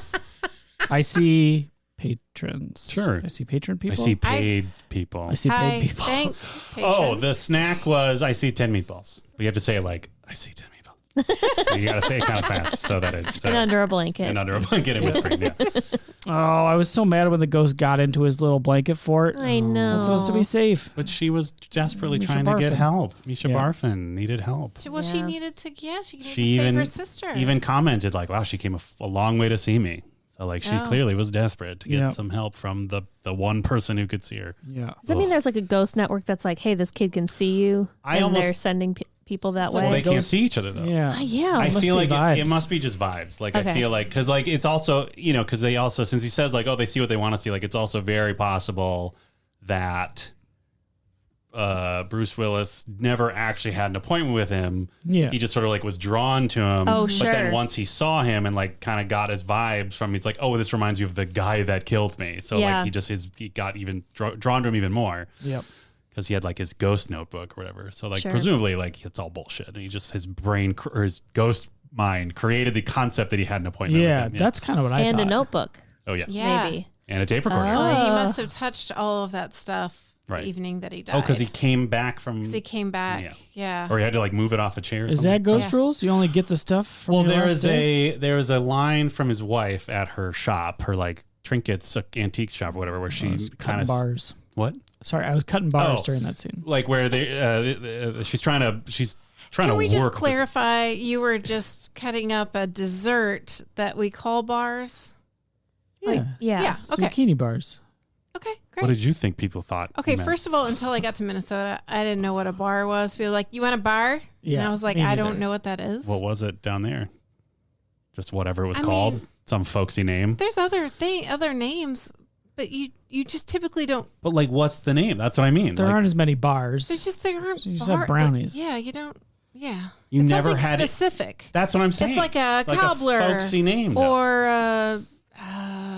I see patrons. Sure. I see patron people. I see paid people. I see paid people. Thank Oh, patrons. the snack was, I see 10 meatballs. We have to say it like, I see 10 meatballs. You got to say it kind of fast so that it. And under a blanket. And under a blanket and whispering. Yeah. Oh, I was so mad when the ghost got into his little blanket fort. I know. It's supposed to be safe. But she was desperately Misha trying to get Barfin. help. Misha Yeah. Barfin needed help. Well, she needed to. Yeah, she needed She to even save her sister. even commented like, "Wow, she came a long way to see me." So like, she clearly was desperate to get some help from the one person who could see her. Yeah. Does that mean there's like a ghost network that's like, hey, this kid can see you? They're sending people that way? Well, they can't see each other though. Yeah. Yeah. I feel like vibes. it must be just vibes. Like, Okay. I feel like, because like it's also, because they also, since he says like, oh, they see what they want to see, like it's also very possible that Bruce Willis never actually had an appointment with him. Yeah. He just sort of like was drawn to him. Oh, But sure. then once he saw him and like kind of got his vibes from, he's like, oh, this reminds you of the guy that killed me. So Yeah. like he got even drawn to him even more. Yep. Because he had like his ghost notebook or whatever. So like Sure. presumably like it's all bullshit. And he just, his brain or his ghost mind created the concept that he had an appointment Yeah, with him. that's kind of what I and thought. a notebook, Oh yeah. Yeah. maybe. And a tape recorder. Well, he must have touched all of that stuff Right. the evening that he died. Oh, because he came back from, 'Cause he came back. Yeah. Yeah. or he had to like move it off a chair or Is something. that ghost Yeah. rules? You only get the stuff from Well, your there last is day? there is a line from his wife at her shop, her like trinkets antique shop or whatever, where she kind Cutting of bars. what Sorry, I was cutting bars Oh. during that scene. like where she's trying to Can we just work clarify? You were just cutting up a dessert that we call bars. Yeah. Yeah. Yeah. Okay. Zucchini bars. Okay. What Great. did you think people thought? Okay. he meant? First of all, until I got to Minnesota, I didn't know what a bar was. People were like, "You want a bar?" And Yeah, I was like, me "I neither. don't know what that is." What was it down there? Just whatever it was I called, mean- some folksy name. There's other names, but you just typically don't. But like, what's the name? That's what I mean. There Like, aren't as many bars. There aren't. So you said bar- brownies. Yeah, you don't. Yeah. You It's never something had it- specific. That's what I'm saying. It's like a cobbler a folksy name, though. or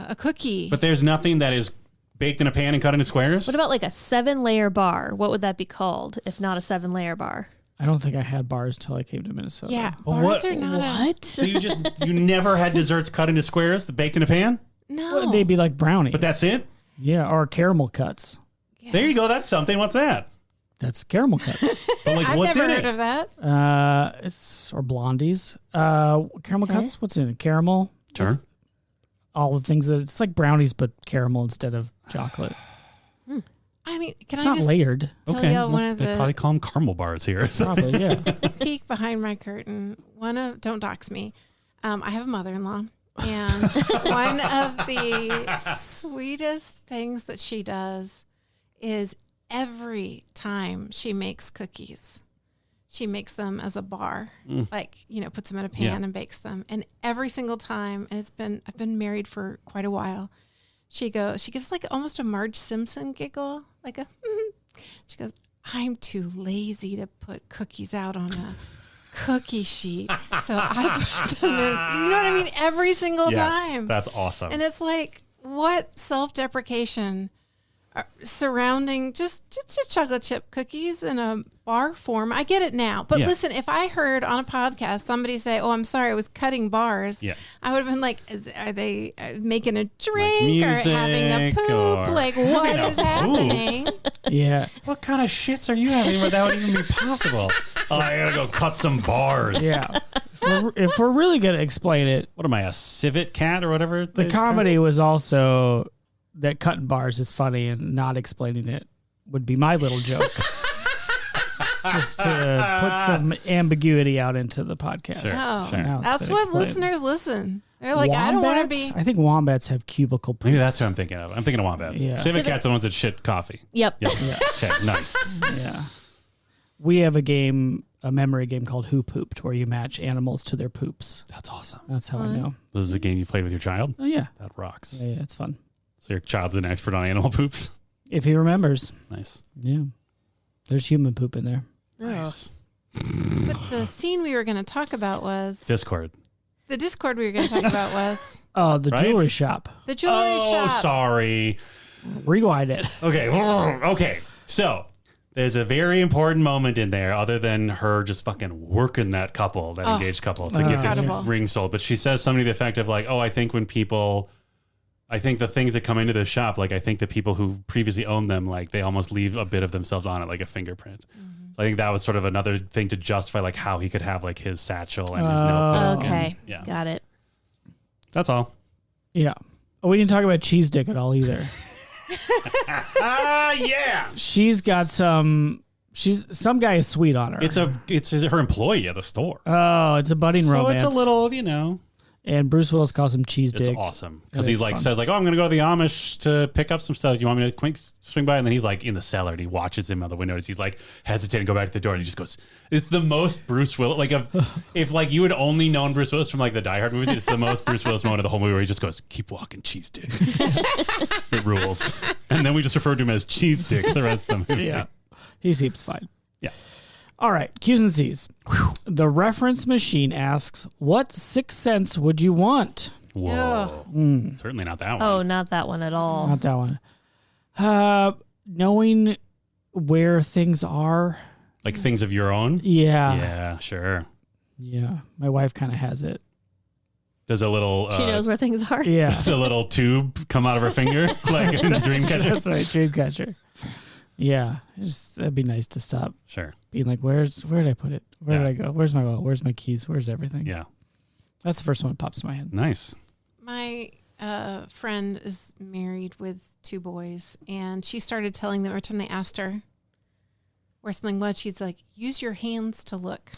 a cookie. But there's nothing that is baked in a pan and cut into squares. What about like a 7-layer bar? What would that be called if not a 7-layer bar? I don't think I had bars till I came to Minnesota. yeah, But bars what- are not. What? So you never had desserts cut into squares, baked in a pan? No. Well, they'd be like brownies. But that's it. Yeah, or caramel cuts. There you go. That's something. What's that? That's caramel cuts. But like, I've what's never in heard it? of that. It's or blondies. Caramel cuts. What's in it? Caramel. Sure. All the things that it's like brownies, but caramel instead of chocolate. I mean, can It's I not just layered. tell Okay. you one of They probably the call them caramel bars here. Probably, yeah. peek behind my curtain? Don't dox me. I have a mother-in-law, and one of the sweetest things that she does is every time she makes cookies, she makes them as a bar, like, puts them in a pan Yeah. and bakes them. And every single time, and I've been married for quite a while, she gives like almost a Marge Simpson giggle, like she goes, "I'm too lazy to put cookies out on a cookie sheet, so I put them in." You know what I mean? Every single Yes, time. that's awesome. And it's like, what self-deprecation surrounding just chocolate chip cookies in a bar form. I get it now. But Yeah. listen, if I heard on a podcast somebody say, "Oh, I'm sorry, I was cutting bars," Yeah. I would have been like, are they making a drink or music having a poop? or Like, having what a is poop. happening? Yeah. What kind of shits are you having where that would even be possible? Oh, I gotta go cut some bars. Yeah. If we're really going to explain it, What am I, a civet cat or whatever? the comedy was also that cutting bars is funny and not explaining it would be my little joke. Just to put some ambiguity out into the podcast. Sure. Oh, Sure. Now it's that's been what explained. listeners listen. They're like, I don't want to Wombats? be. I think wombats have cubicle poops. Maybe that's what I'm thinking of. I'm thinking of wombats. Yeah. Civet cats are the ones that shit coffee. Yep. Yep. Okay, nice. Yeah. We have a memory game called Who Pooped, where you match animals to their poops. That's awesome. That's how I know. This is a game you played with your child? Oh, yeah. That rocks. Yeah, it's fun. So your child's an expert on animal poops? If he remembers. Nice. Yeah. There's human poop in there. Nice. But the scene we were going to talk about was Discord. the Discord we were going to talk about was Oh, the Right? jewelry shop. the jewelry Oh, shop. sorry. Rewind it. Okay. Okay. So there's a very important moment in there other than her just fucking working that couple, that engaged couple, to get this Incredible. ring sold. But she says something to the effect of like, oh, I think the things that come into the shop, like I think the people who previously owned them, like they almost leave a bit of themselves on it, like a fingerprint. So I think that was sort of another thing to justify like how he could have like his satchel and his notebook. Okay. And, yeah. Got it. That's all. Yeah. Oh, we didn't talk about Cheese Dick at all either. Yeah. She's got some guy is sweet on her. It's her employee at the store. Oh, it's a budding So romance. it's a little, you know. And Bruce Willis calls him Cheese It's Dick. awesome because That he's is like fun. says like, oh, I'm gonna go to the Amish to pick up some stuff. You want me to swing by? And then he's like in the cellar and he watches him out the window. And he's like hesitating to go back to the door and he just goes. It's the most Bruce Willis. Like if like you had only known Bruce Willis from like the Die Hard movies, it's the most Bruce Willis moment of the whole movie where he just goes, "Keep walking, Cheese Dick." It rules. And then we just refer to him as Cheese Dick the rest of the movie. Yeah. He seems fine. Yeah. All right, Q's and C's. The reference machine asks, what sixth sense would you want? Whoa. Certainly not that one. Oh, not that one at all. Not that one. Knowing where things are. Like things of your own? Yeah. Yeah, sure. Yeah. My wife kind of has it. Does a little She knows where things are. Yeah. does a little tube come out of her finger like in Dreamcatcher? That's right, Dreamcatcher. Yeah. That'd be nice to stop Sure. being like, where did I put it? Where did I go? Where's my wallet? Where's my keys? Where's everything? Yeah. That's the first one that pops in my head. Nice. My friend is married with 2 boys, and she started telling them every time they asked her where something was, she's like, use your hands to look.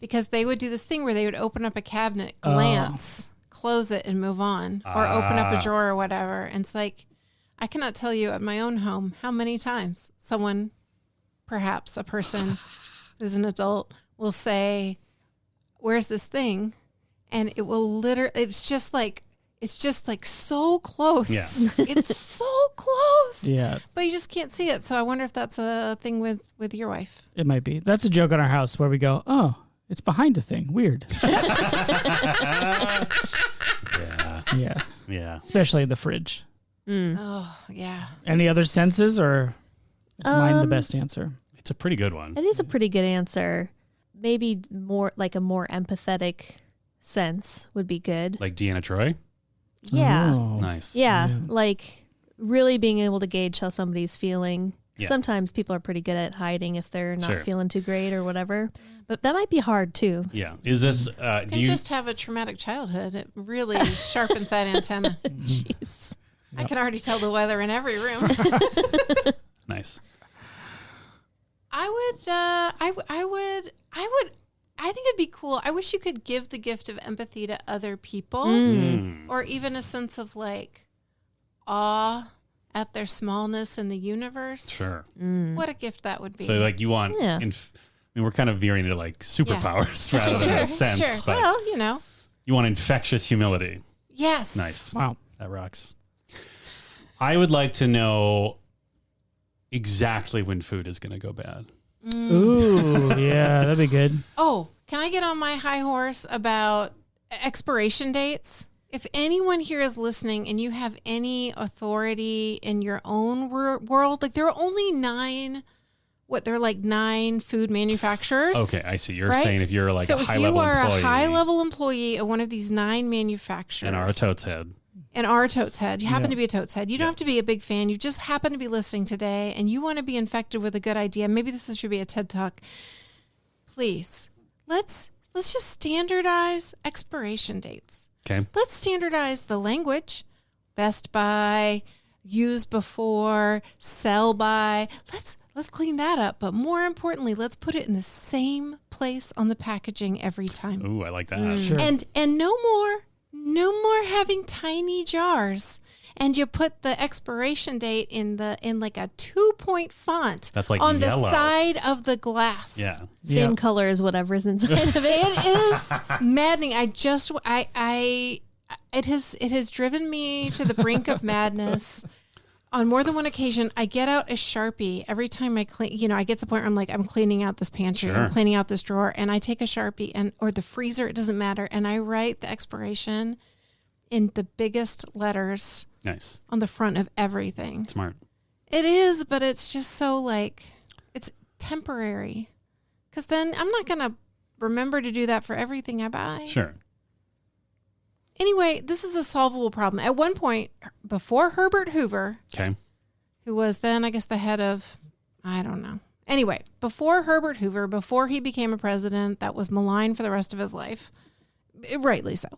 Because they would do this thing where they would open up a cabinet, glance, close it, and move on, or open up a drawer or whatever. And it's like, I cannot tell you at my own home how many times someone, perhaps a person who's an adult, will say, where's this thing? And it will literally, it's just like so close. Yeah. It's so close. Yeah, But you just can't see it. So I wonder if that's a thing with your wife. it might be. That's a joke on our house where we go, oh, it's behind a thing. Weird. Yeah. Yeah. Yeah. Especially in the fridge. Oh, yeah. Any other senses, or is mine the best answer? It's a pretty good one. It is a pretty good answer. Maybe more like a more empathetic sense would be good. Like Deanna Troy? Yeah. Oh. Nice. Yeah. Yeah. Like really being able to gauge how somebody's feeling. Yeah. Sometimes people are pretty good at hiding if they're not Sure. feeling too great or whatever. But that might be hard too. Yeah. Is this, You do can you, just have a traumatic childhood. It really sharpens that antenna. Jeez. I can already tell the weather in every room. nice. I think it'd be cool. I wish you could give the gift of empathy to other people, or even a sense of like awe at their smallness in the universe. Sure. What a gift that would be. So like you want, Yeah. I mean, we're kind of veering into like superpowers rather than a sense, sure. but Well, you know. you want infectious humility. Yes. Nice. Wow. That rocks. I would like to know exactly when food is going to go bad. Ooh, yeah, that'd be good. Oh, can I get on my high horse about expiration dates? If anyone here is listening and you have any authority in your own world, like there are only 9 food manufacturers. Okay, I see. You're Right? saying if you're like So a if high you level are employee a high level employee of one of these 9 manufacturers and are a totes head. and are a totes head, you happen Yeah. to be a totes head. You don't have to be a big fan. You just happen to be listening today and you want to be infected with a good idea. Maybe this should be a TED Talk. Please, let's just standardize expiration dates. Okay. Let's standardize the language. Best by, use before, sell by. Let's clean that up. But more importantly, let's put it in the same place on the packaging every time. Ooh, I like that. Sure. And no more having tiny jars. And you put the expiration date in like a 2-point font. That's like on yellow. the side of the glass. Yeah. Same Yep. color as whatever's inside of it. It is maddening. It has driven me to the brink of madness. On more than one occasion, I get out a Sharpie every time I clean. I get to the point where I'm cleaning out this pantry, Sure. I'm cleaning out this drawer, and I take a Sharpie or the freezer, it doesn't matter, and I write the expiration in the biggest letters Nice. on the front of everything. Smart. It is, but it's just so it's temporary. Because then I'm not gonna remember to do that for everything I buy. Sure. Anyway, this is a solvable problem. At one point, before Herbert Hoover, Okay. who was then, I guess, the head of, I don't know. Anyway, before Herbert Hoover, before he became a president that was maligned for the rest of his life, rightly so,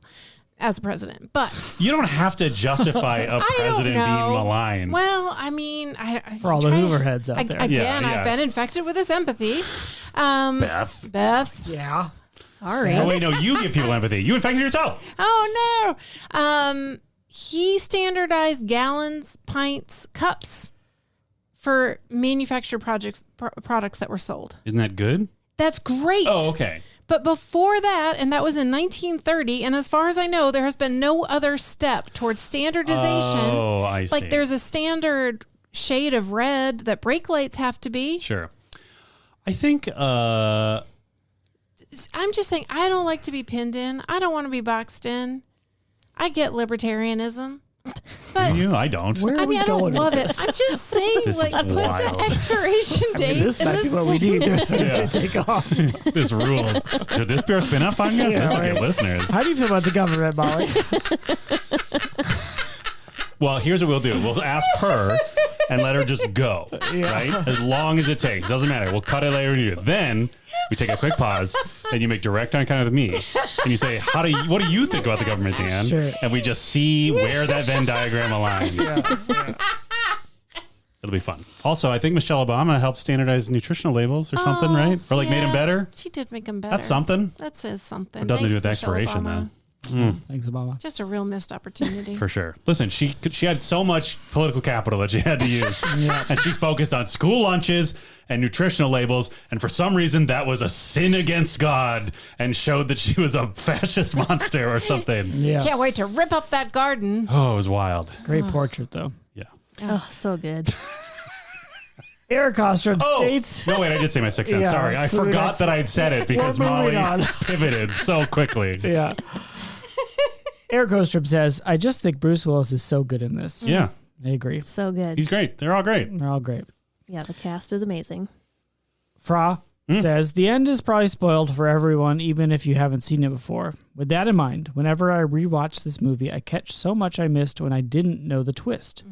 as a president. But You don't have to justify a president being maligned. Well, I mean, For all the Hoover heads out there. Again, I've been infected with this empathy. Beth. Yeah. Sorry. Oh, wait, no, you give people empathy. You infected yourself. Oh, no. He standardized gallons, pints, cups for manufactured products that were sold. Isn't that good? That's great. Oh, okay. But before that, and that was in 1930, and as far as I know, there has been no other step towards standardization. Oh, I see. Like there's a standard shade of red that brake lights have to be. Sure. I think I'm just saying, I don't like to be pinned in. I don't want to be boxed in. I get libertarianism. But I don't. Where are I mean, we I don't going love with it. this? I'm just saying, This like, is put wild. the expiration date This in might the be what we need to take off. This rules. Should this be our spin-off podcast? Yeah, This will right. get listeners. How do you feel about the government, Molly? Well, here's what we'll do. We'll ask her and let her just go, right? As long as it takes. Doesn't matter. We'll cut it later. Then we take a quick pause, and you make direct eye contact with me, and you say, what do you think about the government, Dan? Sure. And we just see where that Venn diagram aligns. It'll be fun. Also, I think Michelle Obama helped standardize nutritional labels or something, right? Or like made them better. She did make them better. That's something. That says something. It doesn't do Thanks, with Michelle expiration, Obama. though. Thanks, Obama. Just a real missed opportunity. For sure. Listen, she had so much political capital that she had to use. And she focused on school lunches and nutritional labels. And for some reason, that was a sin against God and showed that she was a fascist monster or something. Yeah. Can't wait to rip up that garden. Oh, it was wild. Great portrait, though. Yeah. Oh, so good. Eric Ostrom states. No, wait, I did say my 6 cents. Yeah, Sorry. I food forgot that I had said it because We're moving Molly on. pivoted so quickly. Yeah. Eric Ostrom says, I just think Bruce Willis is so good in this. Yeah. I agree. So good. He's great. They're all great. They're all great. Yeah, the cast is amazing. Fra says, the end is probably spoiled for everyone, even if you haven't seen it before. With that in mind, whenever I rewatch this movie, I catch so much I missed when I didn't know the twist.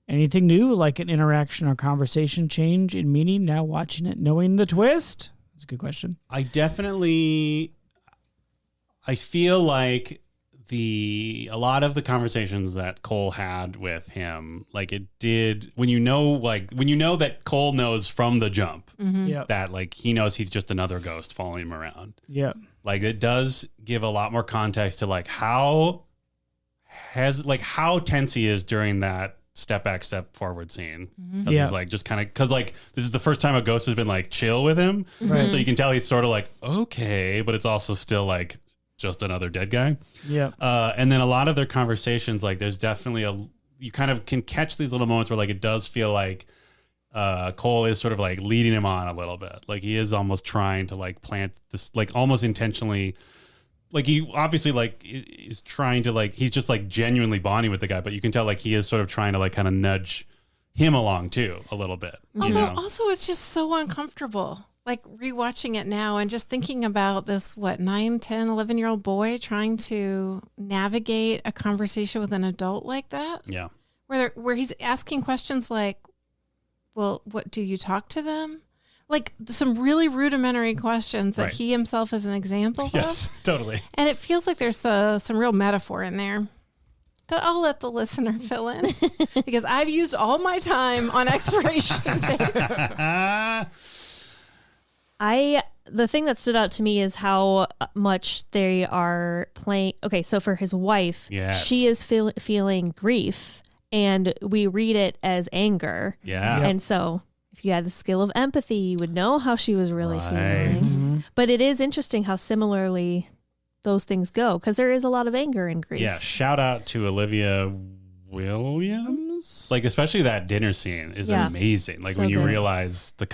Anything new, like an interaction or conversation change in meaning now watching it, knowing the twist? That's a good question. I feel like a lot of the conversations that Cole had with him, like it did when you know that Cole knows from the jump Yeah. that like he knows he's just another ghost following him around. Yeah. Like it does give a lot more context to like how tense he is during that step back, step forward scene. Because Yeah. he's like just kind of because like this is the first time a ghost has been like chill with him. Right. So you can tell he's sort of like, okay, but it's also still like just another dead guy. Yeah. And then a lot of their conversations, like there's definitely you kind of can catch these little moments where like it does feel like Cole is sort of like leading him on a little bit. Like he is almost trying to like plant this, like almost intentionally. Like he obviously like is trying to like, he's just like genuinely bonding with the guy, but you can tell like he is sort of trying to like kind of nudge him along too a little bit. Although also it's just so uncomfortable. Like rewatching it now and just thinking about this, 9, 10, 11-year-old boy trying to navigate a conversation with an adult like that. Yeah. Where he's asking questions like, well, what do you talk to them? Like some really rudimentary questions that Right. he himself is an example of. Yes, totally. And it feels like there's some real metaphor in there that I'll let the listener fill in because I've used all my time on expiration dates. The thing that stood out to me is how much they are playing. Okay, so for his wife, Yes. she is feeling grief, and we read it as anger. Yeah. And so if you had the skill of empathy, you would know how she was really Right. feeling. But it is interesting how similarly those things go, because there is a lot of anger and grief. Yeah. Shout out to Olivia Williams. Like, especially that dinner scene is Yeah. amazing. Like So when you good. realize the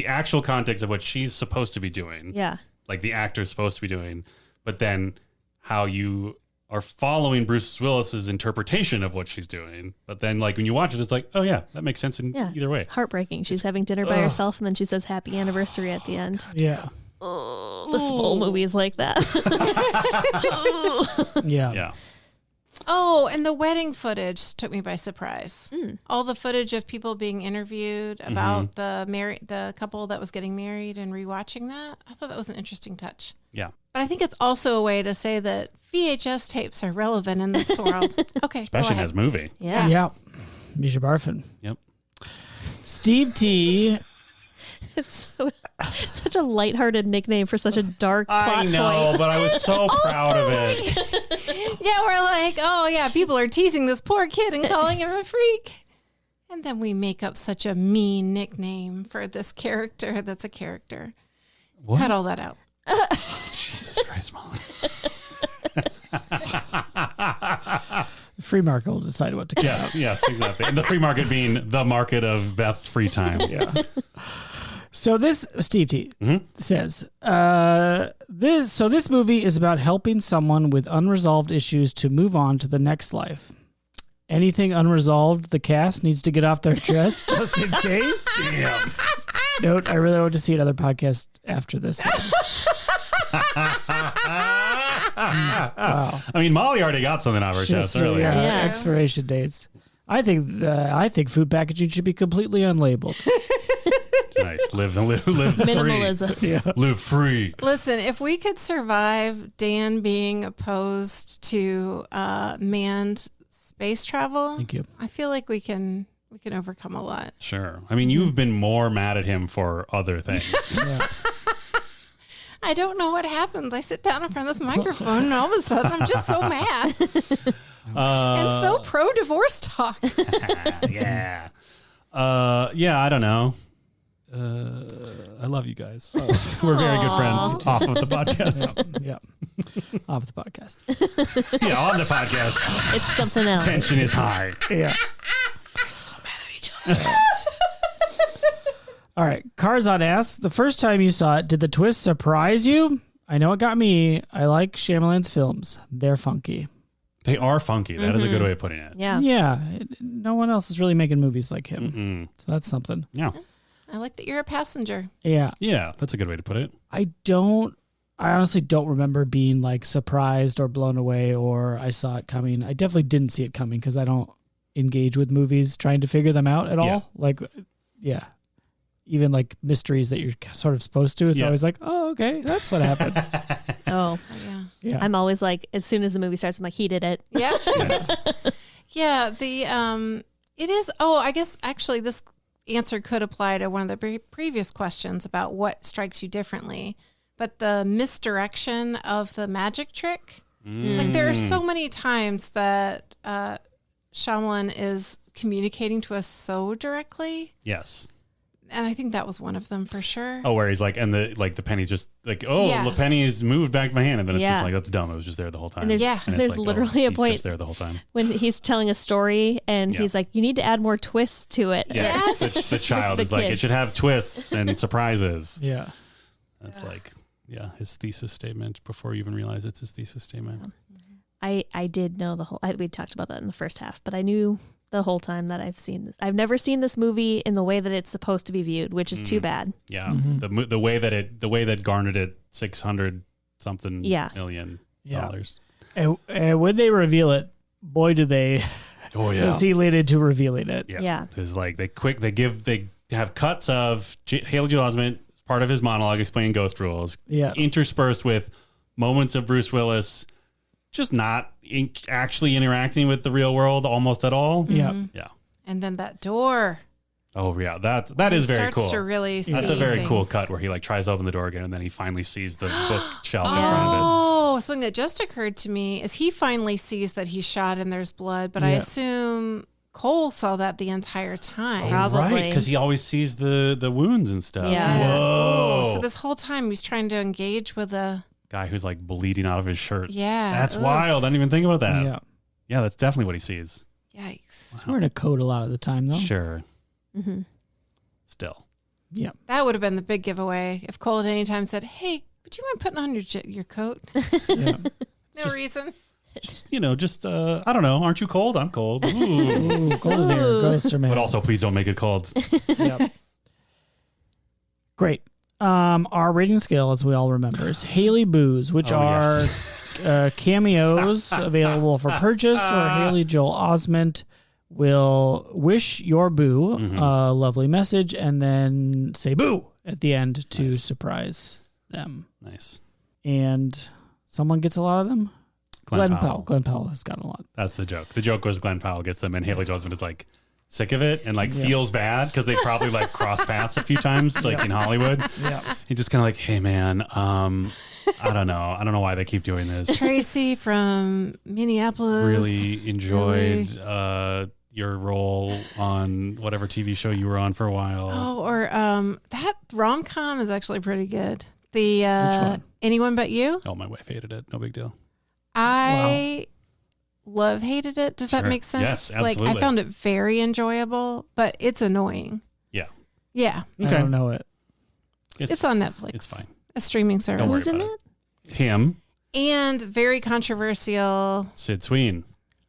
actual context of what she's supposed to be doing. Yeah. Like the actor's supposed to be doing, but then how you are following Bruce Willis's interpretation of what she's doing. But then like when you watch it, it's like, oh yeah, that makes sense in Yeah. either way. Heartbreaking. She's having dinner by herself, and then she says happy anniversary at the end. Yeah. Oh, this whole movie is like that. Yeah. Yeah. Oh, and the wedding footage took me by surprise. All the footage of people being interviewed about the couple that was getting married and rewatching that. I thought that was an interesting touch. Yeah. But I think it's also a way to say that VHS tapes are relevant in this world. Okay. Especially in this movie. Yeah. Yeah. Misha Barfin. Yep. Steve T. It's such a lighthearted nickname for such a dark plot I know, point. but I was so proud of it. Yeah, we're like, oh yeah, people are teasing this poor kid and calling him a freak. And then we make up such a mean nickname for this character that's a character. What? Cut all that out. Jesus Christ, Molly. The free market will decide what to cut out. Yes, exactly. And the free market being the market of Beth's free time. Yeah. So this Steve T says this movie is about helping someone with unresolved issues to move on to the next life. Anything unresolved, the cast needs to get off their chest just in case. Damn. Note: I really want to see another podcast after this one. Wow. I mean, Molly already got something off her chest earlier. Yeah, Yeah. expiration dates. I think food packaging should be completely unlabeled. Nice. Live free. Minimalism. Yeah. Live free. Listen, if we could survive Dan being opposed to manned space travel, Thank you. I feel like we can overcome a lot. Sure. I mean, you've been more mad at him for other things. Yeah. I don't know what happens. I sit down in front of this microphone and all of a sudden I'm just so mad and so pro divorce talk. Yeah. Yeah, I don't know. I love you guys. We're very good friends off of the podcast. Yeah. Off the podcast. Yeah, on the podcast. It's something else. Tension is high. Yeah. We're so mad at each other. All right. Carzon asks, the first time you saw it, did the twist surprise you? I know it got me. I like Shyamalan's films. They're funky. They are funky. That is a good way of putting it. Yeah. Yeah. No one else is really making movies like him. Mm. So that's something. Yeah. I like that you're a passenger. Yeah. Yeah, that's a good way to put it. I honestly don't remember being like surprised or blown away or I saw it coming. I definitely didn't see it coming because I don't engage with movies trying to figure them out at all. Yeah. Like, yeah. Even like mysteries that you're sort of supposed to. It's Yeah. always like, oh, okay, that's what happened. Oh, Yeah. Yeah. I'm always like, as soon as the movie starts, I'm like, he did it. Yeah. Yes. Yeah. It is. Oh, I guess actually this answer could apply to one of the previous questions about what strikes you differently. But the misdirection of the magic trick, like there are so many times that Shyamalan is communicating to us so directly. Yes. And I think that was one of them for sure. Oh, where he's like, and the penny's just like, oh, Yeah. the penny's moved back to my hand, and then it's Yeah. just like, that's dumb. It was just there the whole time. And there's, Yeah. And it's there's like, oh, literally a he's point just there the whole time. when he's telling a story and Yeah. he's like, you need to add more twists to it. Yeah. Yes. The child The is like, kid. it should have twists and surprises. Yeah. That's like, yeah, his thesis statement before you even realize it's his thesis statement. I did know the whole, we talked about that in the first half, but I knew the whole time that I've seen this. I've never seen this movie in the way that it's supposed to be viewed, which is too bad. Yeah. The way that garnered it $600 something million dollars. And when they reveal it, boy, do they Oh is he lead into revealing it. Yeah. There's like they have cuts of Haley Joel Osment as part of his monologue explaining ghost rules. Yeah. Interspersed with moments of Bruce Willis just not actually interacting with the real world almost at all. Yeah. Yeah. And then that door. Oh yeah, that is very starts cool. to really see That's a very cool things. cut where he like tries to open the door again and then he finally sees the bookshelf in front of Oh, something that just occurred to me is he finally sees that he's shot and there's blood, but I Yeah. assume Cole saw that the entire time. it. Probably. Right, because he always sees the wounds and stuff. Yeah. Whoa. Oh, so this whole time he's trying to engage with a Guy who's like bleeding out of his shirt. That's Ugh. wild. I didn't even think about that. Yeah. Yeah, that's definitely what he sees. Yikes. He's wearing a coat a lot of the time, though. Sure. Mm-hmm. Still. Yeah. That would have been the big giveaway if Cole at any time said, "Hey, would you mind putting on your coat?" Yeah. No Just- reason. Just, I don't know. Aren't you cold? I'm cold. Ooh. Ooh, golden hair, Ooh. ghosts are mad. But also, please don't make it cold. Yep. Great. Our rating scale, as we all remember, is Haley Boos, which Oh, are yes. cameos available for purchase, or Haley Joel Osment will wish your boo a lovely message and then say boo at the end to surprise them. Nice. And someone gets a lot of them? Glen Powell. Glen Powell has gotten a lot. That's the joke. The joke was Glen Powell gets them, and Haley Joel Osment is like sick of it and like feels bad because they probably like cross paths a few times, like in Hollywood. Yeah. He's just kind of like, hey man, I don't know why they keep doing this. Tracy from Minneapolis really enjoyed your role on whatever TV show you were on for a while. Oh, or that rom-com is actually pretty good. The Which one? Anyone But You. Oh, my wife hated it. No big deal. I hated it. Does that Sure. make sense? Yes, Like absolutely. I found it very enjoyable, but it's annoying. Yeah. Yeah. I don't know it. It's on Netflix. It's fine. A streaming service. Don't worry Who's in about it? Him, And very controversial. Sid Sween.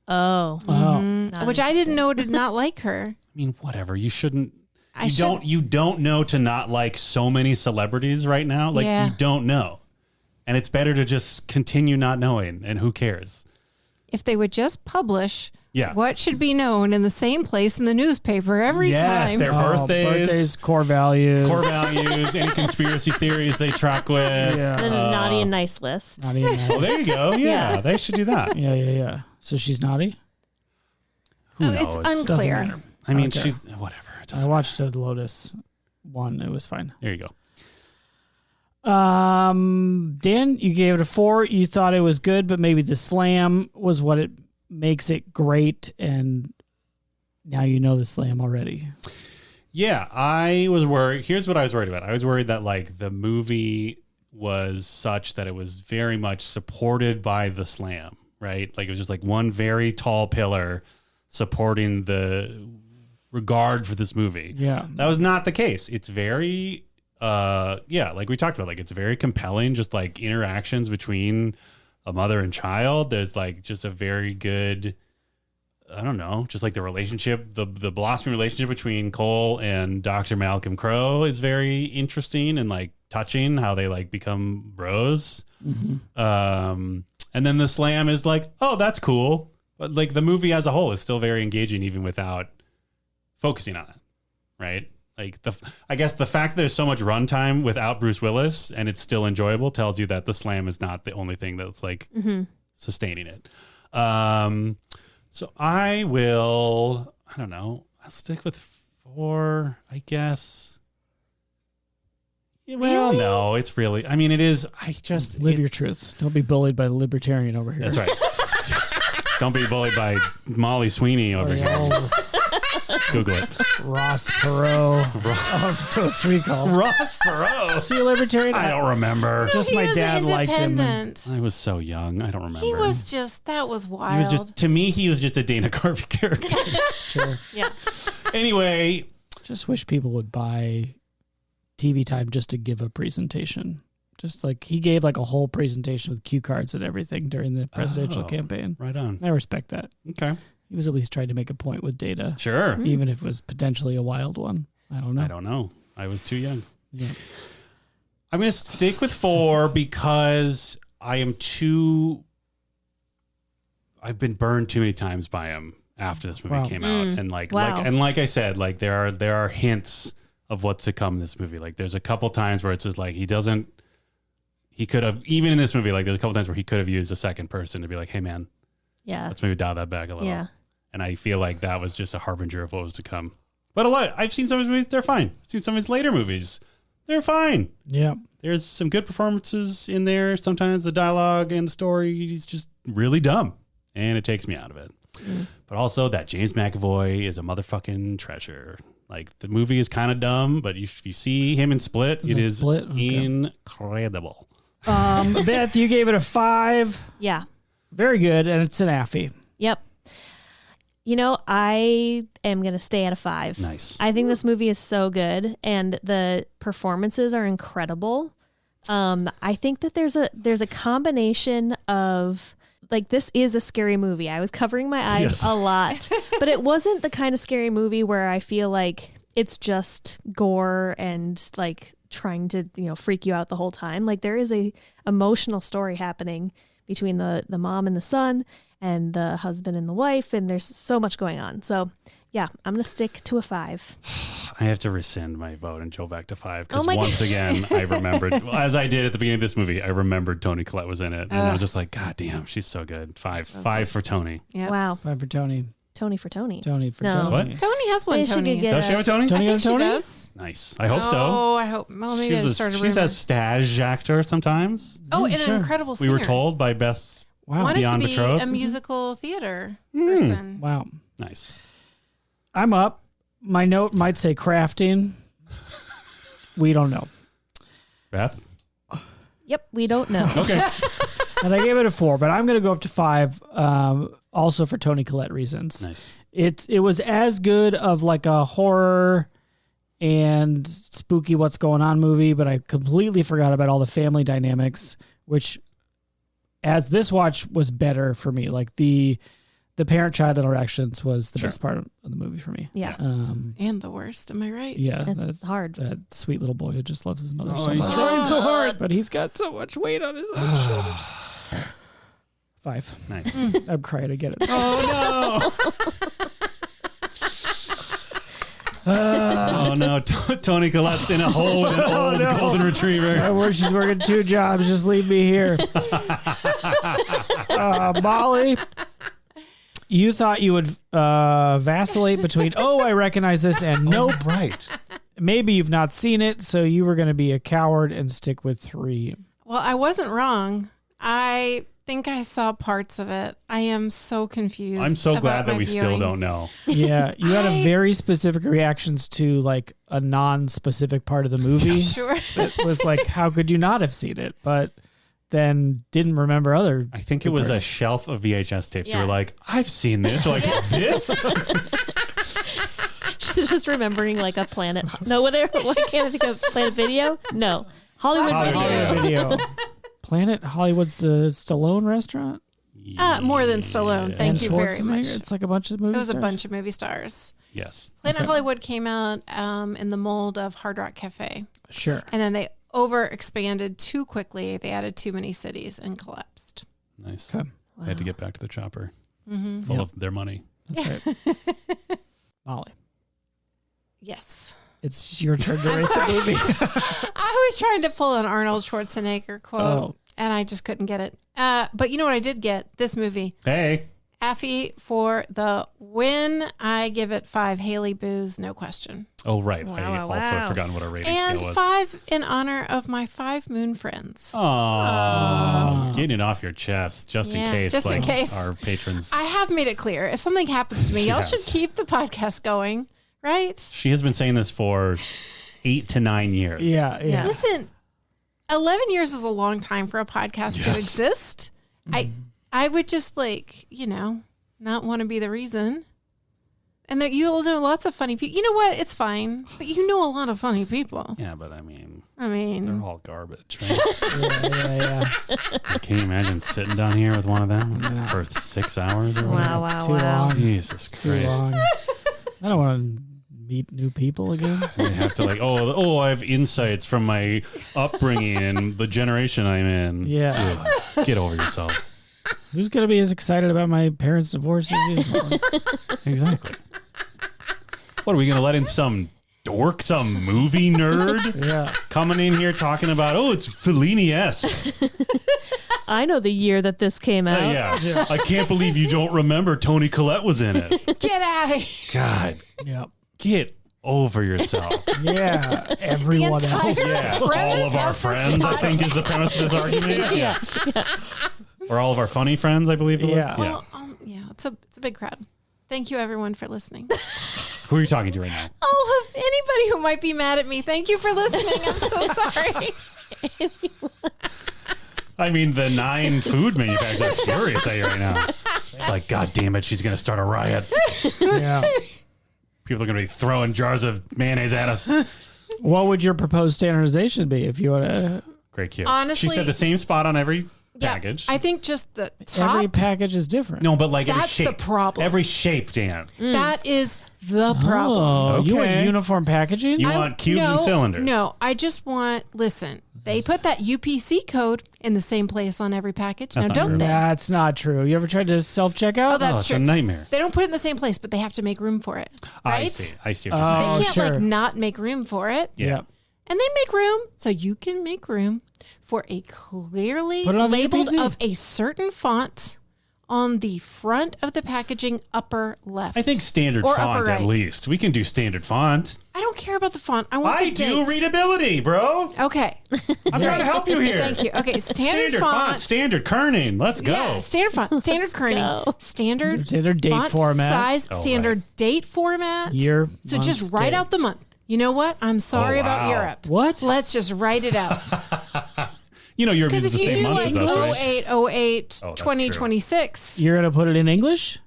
Oh. Not Which I interested. didn't know did not like her. I mean, whatever. You shouldn't. I You don't know to not like so many celebrities right now. Like Yeah. you don't know, and it's better to just continue not knowing. And who cares? If they would just publish Yeah. what should be known in the same place in the newspaper every Yes, time. their birthdays, core values. core values, any conspiracy theories they truck with. Yeah. The naughty and nice list. Naughty and nice. Well, there you go. Yeah, they should do that. Yeah. So she's naughty? Who It's knows? Doesn't unclear. matter. I mean, Okay. she's whatever. It I doesn't watched the Lotus one. It was fine. There you go. Dan, you gave it a 4. You thought it was good, but maybe the slam was what it makes it great. And now you know the slam already. Yeah, I was worried. Here's what I was worried about. I was worried that like the movie was such that it was very much supported by the slam, right? Like it was just like one very tall pillar supporting the regard for this movie. Yeah. That was not the case. It's very like we talked about, like it's very compelling, just like interactions between a mother and child. There's like just a very good, I don't know, just like the relationship, the blossoming relationship between Cole and Dr. Malcolm Crowe is very interesting and like touching, how they like become bros. And then the slam is like, oh, that's cool. But like the movie as a whole is still very engaging even without focusing on it. Right. Like I guess the fact that there's so much runtime without Bruce Willis and it's still enjoyable tells you that the slam is not the only thing that's like sustaining it. So I don't know, I'll stick with 4, I guess. Yeah, well, Really? no, it's really, I mean, it is, Live your truth. Don't be bullied by the libertarian over here. That's right. Don't be bullied by Molly Sweeney over Or here. the old Google it. Ross Perot of Totes Recall. Ross Perot. See a libertarian? I don't remember. Just He my was dad liked him. independent. I was so young. I don't remember. He was just, that was He wild. was just, to me, he was just a Dana Carvey character. Sure. Yeah. Anyway, Just wish people would buy TV time just to give a presentation. Just like he gave like a whole presentation with cue cards and everything during the presidential campaign. right on. I respect that. Okay. He was at least trying to make a point with data, Sure. even if it was potentially a wild one. I don't know. I don't know. I was too young. Yeah. I'm going to stick with 4 because I've been burned too many times by him after this movie Wow. came out. And like I said, like there are hints of what's to come in this movie. Like there's a couple times where it's just like he could have, even in this movie, like there's a couple times where he could have used a second person to be like, hey man, Yeah. let's maybe dial that back a little. Yeah. And I feel like that was just a harbinger of what was to come. But I've seen some of his movies, they're fine. I've seen some of his later movies, they're fine. Yeah. There's some good performances in there. Sometimes the dialogue and the story is just really dumb, and it takes me out of it. But also that James McAvoy is a motherfucking treasure. Like the movie is kind of dumb, but if you see him in Split, Is it that is Split? Okay. incredible. Beth, you gave it a 5. Yeah. Very good, and it's an affy. Yep. You know, I am going to stay at a 5. Nice. I think this movie is so good and the performances are incredible. I think that there's a combination of like, this is a scary movie. I was covering my eyes a lot, but it wasn't the kind of scary movie where I feel like it's just gore and like trying to, freak you out the whole time. Like there is a emotional story happening between the mom and the son and the husband and the wife, and there's so much going on. So yeah, I'm going to stick to a 5. I have to rescind my vote and go back to 5 because Oh my once God. again, I remembered, as I did at the beginning of this movie, I remembered Toni Collette was in it. And I was just like, God damn, she's so good. 5. 5 for Toni. Yeah. Wow. 5 for Tony. Tony for Tony. Tony for No. Tony. What? Tony has one. Maybe she could Tony. get Does she have a Tony? Tony I got think a Tony? she does. Nice. I hope so. Oh, I hope. Well, maybe I started She's a stage actor sometimes. Oh, Yeah, and sure. an incredible We singer. were told by Beth. Wow. Wanted to Beyond be Betrothed? a musical theater person. Wow. Nice. I'm up. My note might say crafting. We don't know. Beth? Yep, we don't know. Okay. And I gave it a 4, but I'm going to go up to 5 also for Toni Collette reasons. Nice. It was as good of like a horror and spooky what's going on movie, but I completely forgot about all the family dynamics, which as this watch was better for me. Like the parent-child interactions was the Sure. best part of the movie for me. Yeah. And the worst. Am I right? Yeah, It's that's hard. That sweet little boy who just loves his mother Oh, so he's much. trying so hard. But he's got so much weight on his own shoulders. 5. Nice. I'm crying to get it. Oh, no. Oh, no. Toni Collette's in a hole with an old no. golden retriever. I wish she's working 2 jobs. Just leave me here. Molly, you thought you would vacillate between, oh, I recognize this, and nope. Oh, right. Maybe you've not seen it, so you were going to be a coward and stick with 3. Well, I wasn't wrong. I think I saw parts of it. I am so confused. I'm so about glad that my we still viewing. don't know. Yeah, you had a I- very specific reactions to like a non-specific part of the movie. Sure. It was like, how could you not have seen it? But then didn't remember other. I think it was a parts. shelf of VHS tapes. You Yeah. were like, I've seen this. You're like, this? She's just remembering like a Planet. No, whatever. Why can't I think of Planet Video? No. Hollywood Hollywood Video. Video. Video. Planet Hollywood's the Stallone restaurant. More than Stallone. Thank And you very Schwarzenegger. much. It's like a bunch of movies. It was a bunch of movie stars. Yes. Planet Okay. Hollywood came out in the mold of Hard Rock Cafe. Sure. And then they over expanded too quickly. They added too many cities and collapsed. Nice. Okay. They had to get back to the chopper Mm-hmm. full Yep. of their money. That's right. Molly, Yes. it's your turn to I'm rate the sorry. movie. I was trying to pull an Arnold Schwarzenegger quote, Oh. and I just couldn't get it. But you know what I did get? This movie. Hey. Affy for the win. I give it 5 Haley Boos, no question. Oh, right. Wow, I wow, also had wow. forgotten what our rating And scale was. 5 in honor of my 5 moon friends. Oh, getting it off your chest just in Yeah, case. just in case. Our patrons. I have made it clear. If something happens to me, She y'all has. should keep the podcast going, right? She has been saying this for 8 to 9 years. Yeah, yeah. Yeah. Listen, 11 years is a long time for a podcast to Yes. exist. I would just not want to be the reason. And that you'll know lots of funny people. You know what? It's fine. But you know a lot of funny people. Yeah, but I mean, I they're mean, all garbage. Right? yeah. Can you imagine sitting down here with one of them for 6 hours or whatever? Wow, It's wow, too wow. long. Jesus Too Christ. long. I don't want to meet new people again. We have to I have insights from my upbringing and the generation I'm in. Yeah. Ugh, get over yourself. Who's going to be as excited about my parents' divorce as you? Exactly. What, are we going to let in some dork, some movie nerd Yeah. coming in here talking about, it's Fellini-esque. I know the year that this came out. Yeah. I can't believe you don't remember Toni Collette was in it. get out of here. God, Yep. get over yourself. Yeah. Everyone The entire- else. Yeah, all Premise of our of this friends, I think, is the premise of this argument. Yeah. Or all of our funny friends, I believe it was. Yeah. Yeah. Well, it's a big crowd. Thank you, everyone, for listening. Who are you talking to right now? Oh, if anybody who might be mad at me, thank you for listening. I'm so sorry. I mean, the 9 food manufacturers are furious at you right now. It's like, God damn it, she's going to start a riot. Yeah. People are going to be throwing jars of mayonnaise at us. What would your proposed standardization be if you want to? Great cue. Honestly- she said the same spot on every package. I think just the top. Every package is different. No, but like every That's the shape. problem. Every shape, Dan. That is the problem. Oh, you Okay. want uniform packaging? You want cubes and cylinders. No, I just want, listen, they put that UPC code in the same place on every package. That's now, not don't true. they? That's not true. You ever tried to self-checkout? Oh, that's it's true. a nightmare. They don't put it in the same place, but they have to make room for it. Right? I see what you're saying. They Oh, can't sure. like not make room for it. Yeah. Yep. And they make room so you can make room for a clearly Put it on the labeled UPC. of a certain font on the front of the packaging upper left. I think standard Or font upper at right. least. We can do standard font. I don't care about the font. I want I the do date. readability, bro. Okay. I'm trying to help you here. Thank you. Okay, standard font. standard kerning. Let's go. Yeah, standard font, standard kerning, go. standard Date font format. size, Oh, standard date format. Year, So month, just write date. out the month. You know what? I'm sorry Oh, about wow. Europe. What? Let's just write it out. You know Europe Because uses if the you same do month like as us, right? 0808 Oh, that's 2026, You're gonna put it in English?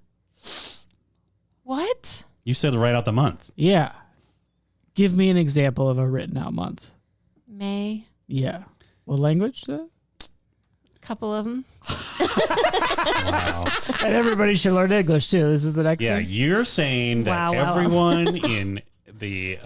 what? You said to write out the month. Yeah. Give me an example of a written out month. May, Yeah. What language? Though? a couple of them. Wow. And everybody should learn English too. This is the next Yeah, thing. you're saying that Wow, wow. everyone in the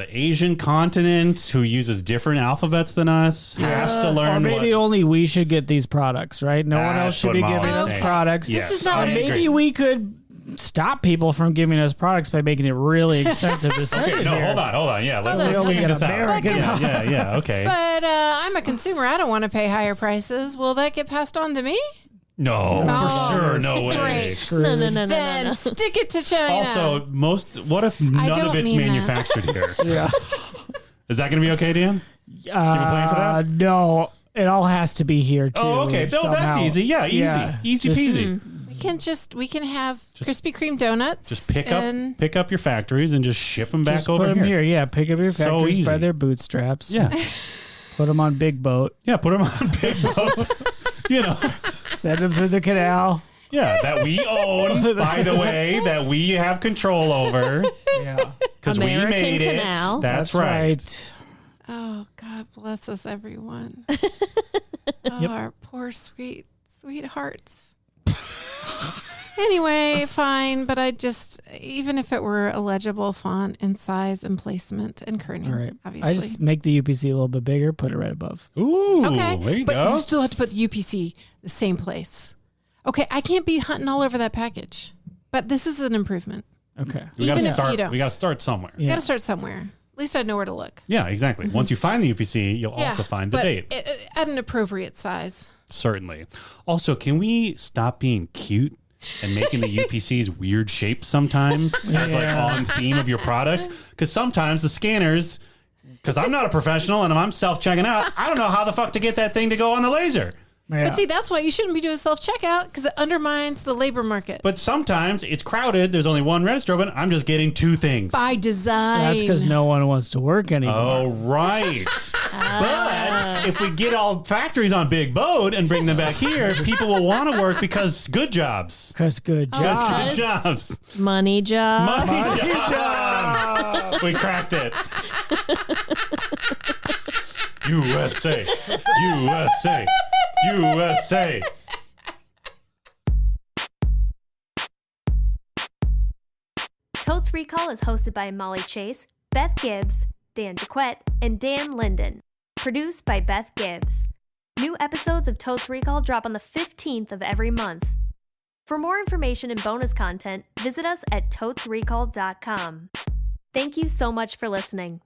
Asian continent who uses different alphabets than us has to Or learn maybe what. only we should get these products, right? No one else That's should what be Molly's giving us saying. products. Yes, This is not I what it is. agree. Maybe we could stop people from giving us products by making it really expensive to send Okay, it no, here. hold on. Yeah, So let's we only figure get this out. American Yeah, okay. But I'm a consumer. I don't want to pay higher prices. Will that get passed on to me? No, Oh, for sure, no way. great. No, no, no, no, Then no, no. stick it to China. Also, what if none don't of it's mean that. manufactured here? Yeah. Is that going to be okay, Dan? Do you have a plan for that? No, it all has to be here too. Oh, okay. No, that's somehow. easy. Yeah, easy just- peasy. we can have Krispy Kreme donuts. Just pick and up your factories and just ship them back Just over put them here. Yeah, pick up your So factories by easy. their bootstraps. Yeah, Put them on big boat. yeah. Put them on big boat. You know, Send them through the canal. yeah. That we own, by the way, that we have control over Yeah, because we American made Canal. it. That's right. oh, God bless us, everyone. Yep. Our poor sweet hearts. Anyway, fine, but I just, even if it were a legible font and size and placement and kerning, All right. obviously. I just make the UPC a little bit bigger. Put it right above. Ooh, Okay, there you but go. you still have to put the UPC the same place. Okay, I can't be hunting all over that package, but this is an improvement. Okay. we gotta even if start. you don't. We got to start somewhere. You Yeah. got to start somewhere. At least I know where to look. Yeah, exactly. Once you find the UPC, you'll also find the but date. At an appropriate size. Certainly. Also, can we stop being cute and making the UPCs weird shapes sometimes as like Yeah. on theme of your product? Because sometimes the scanners, because I'm not a professional and I'm self-checking out, I don't know how the fuck to get that thing to go on the laser. Yeah. But see, that's why you shouldn't be doing self-checkout because it undermines the labor market. But sometimes it's crowded. There's only one register open. I'm just getting two things. By design. That's because no one wants to work anymore. Oh, right. But if we get all factories on Big Boat and bring them back here, people will want to work because good jobs. Because good job. Because good jobs. Money job. Money jobs. We cracked it. USA. USA. USA. Totes Recall is hosted by Molly Chase, Beth Gibbs, Dan Jaquette, and Dan Linden. Produced by Beth Gibbs. New episodes of Totes Recall drop on the 15th of every month. For more information and bonus content, visit us at totesrecall.com. Thank you so much for listening.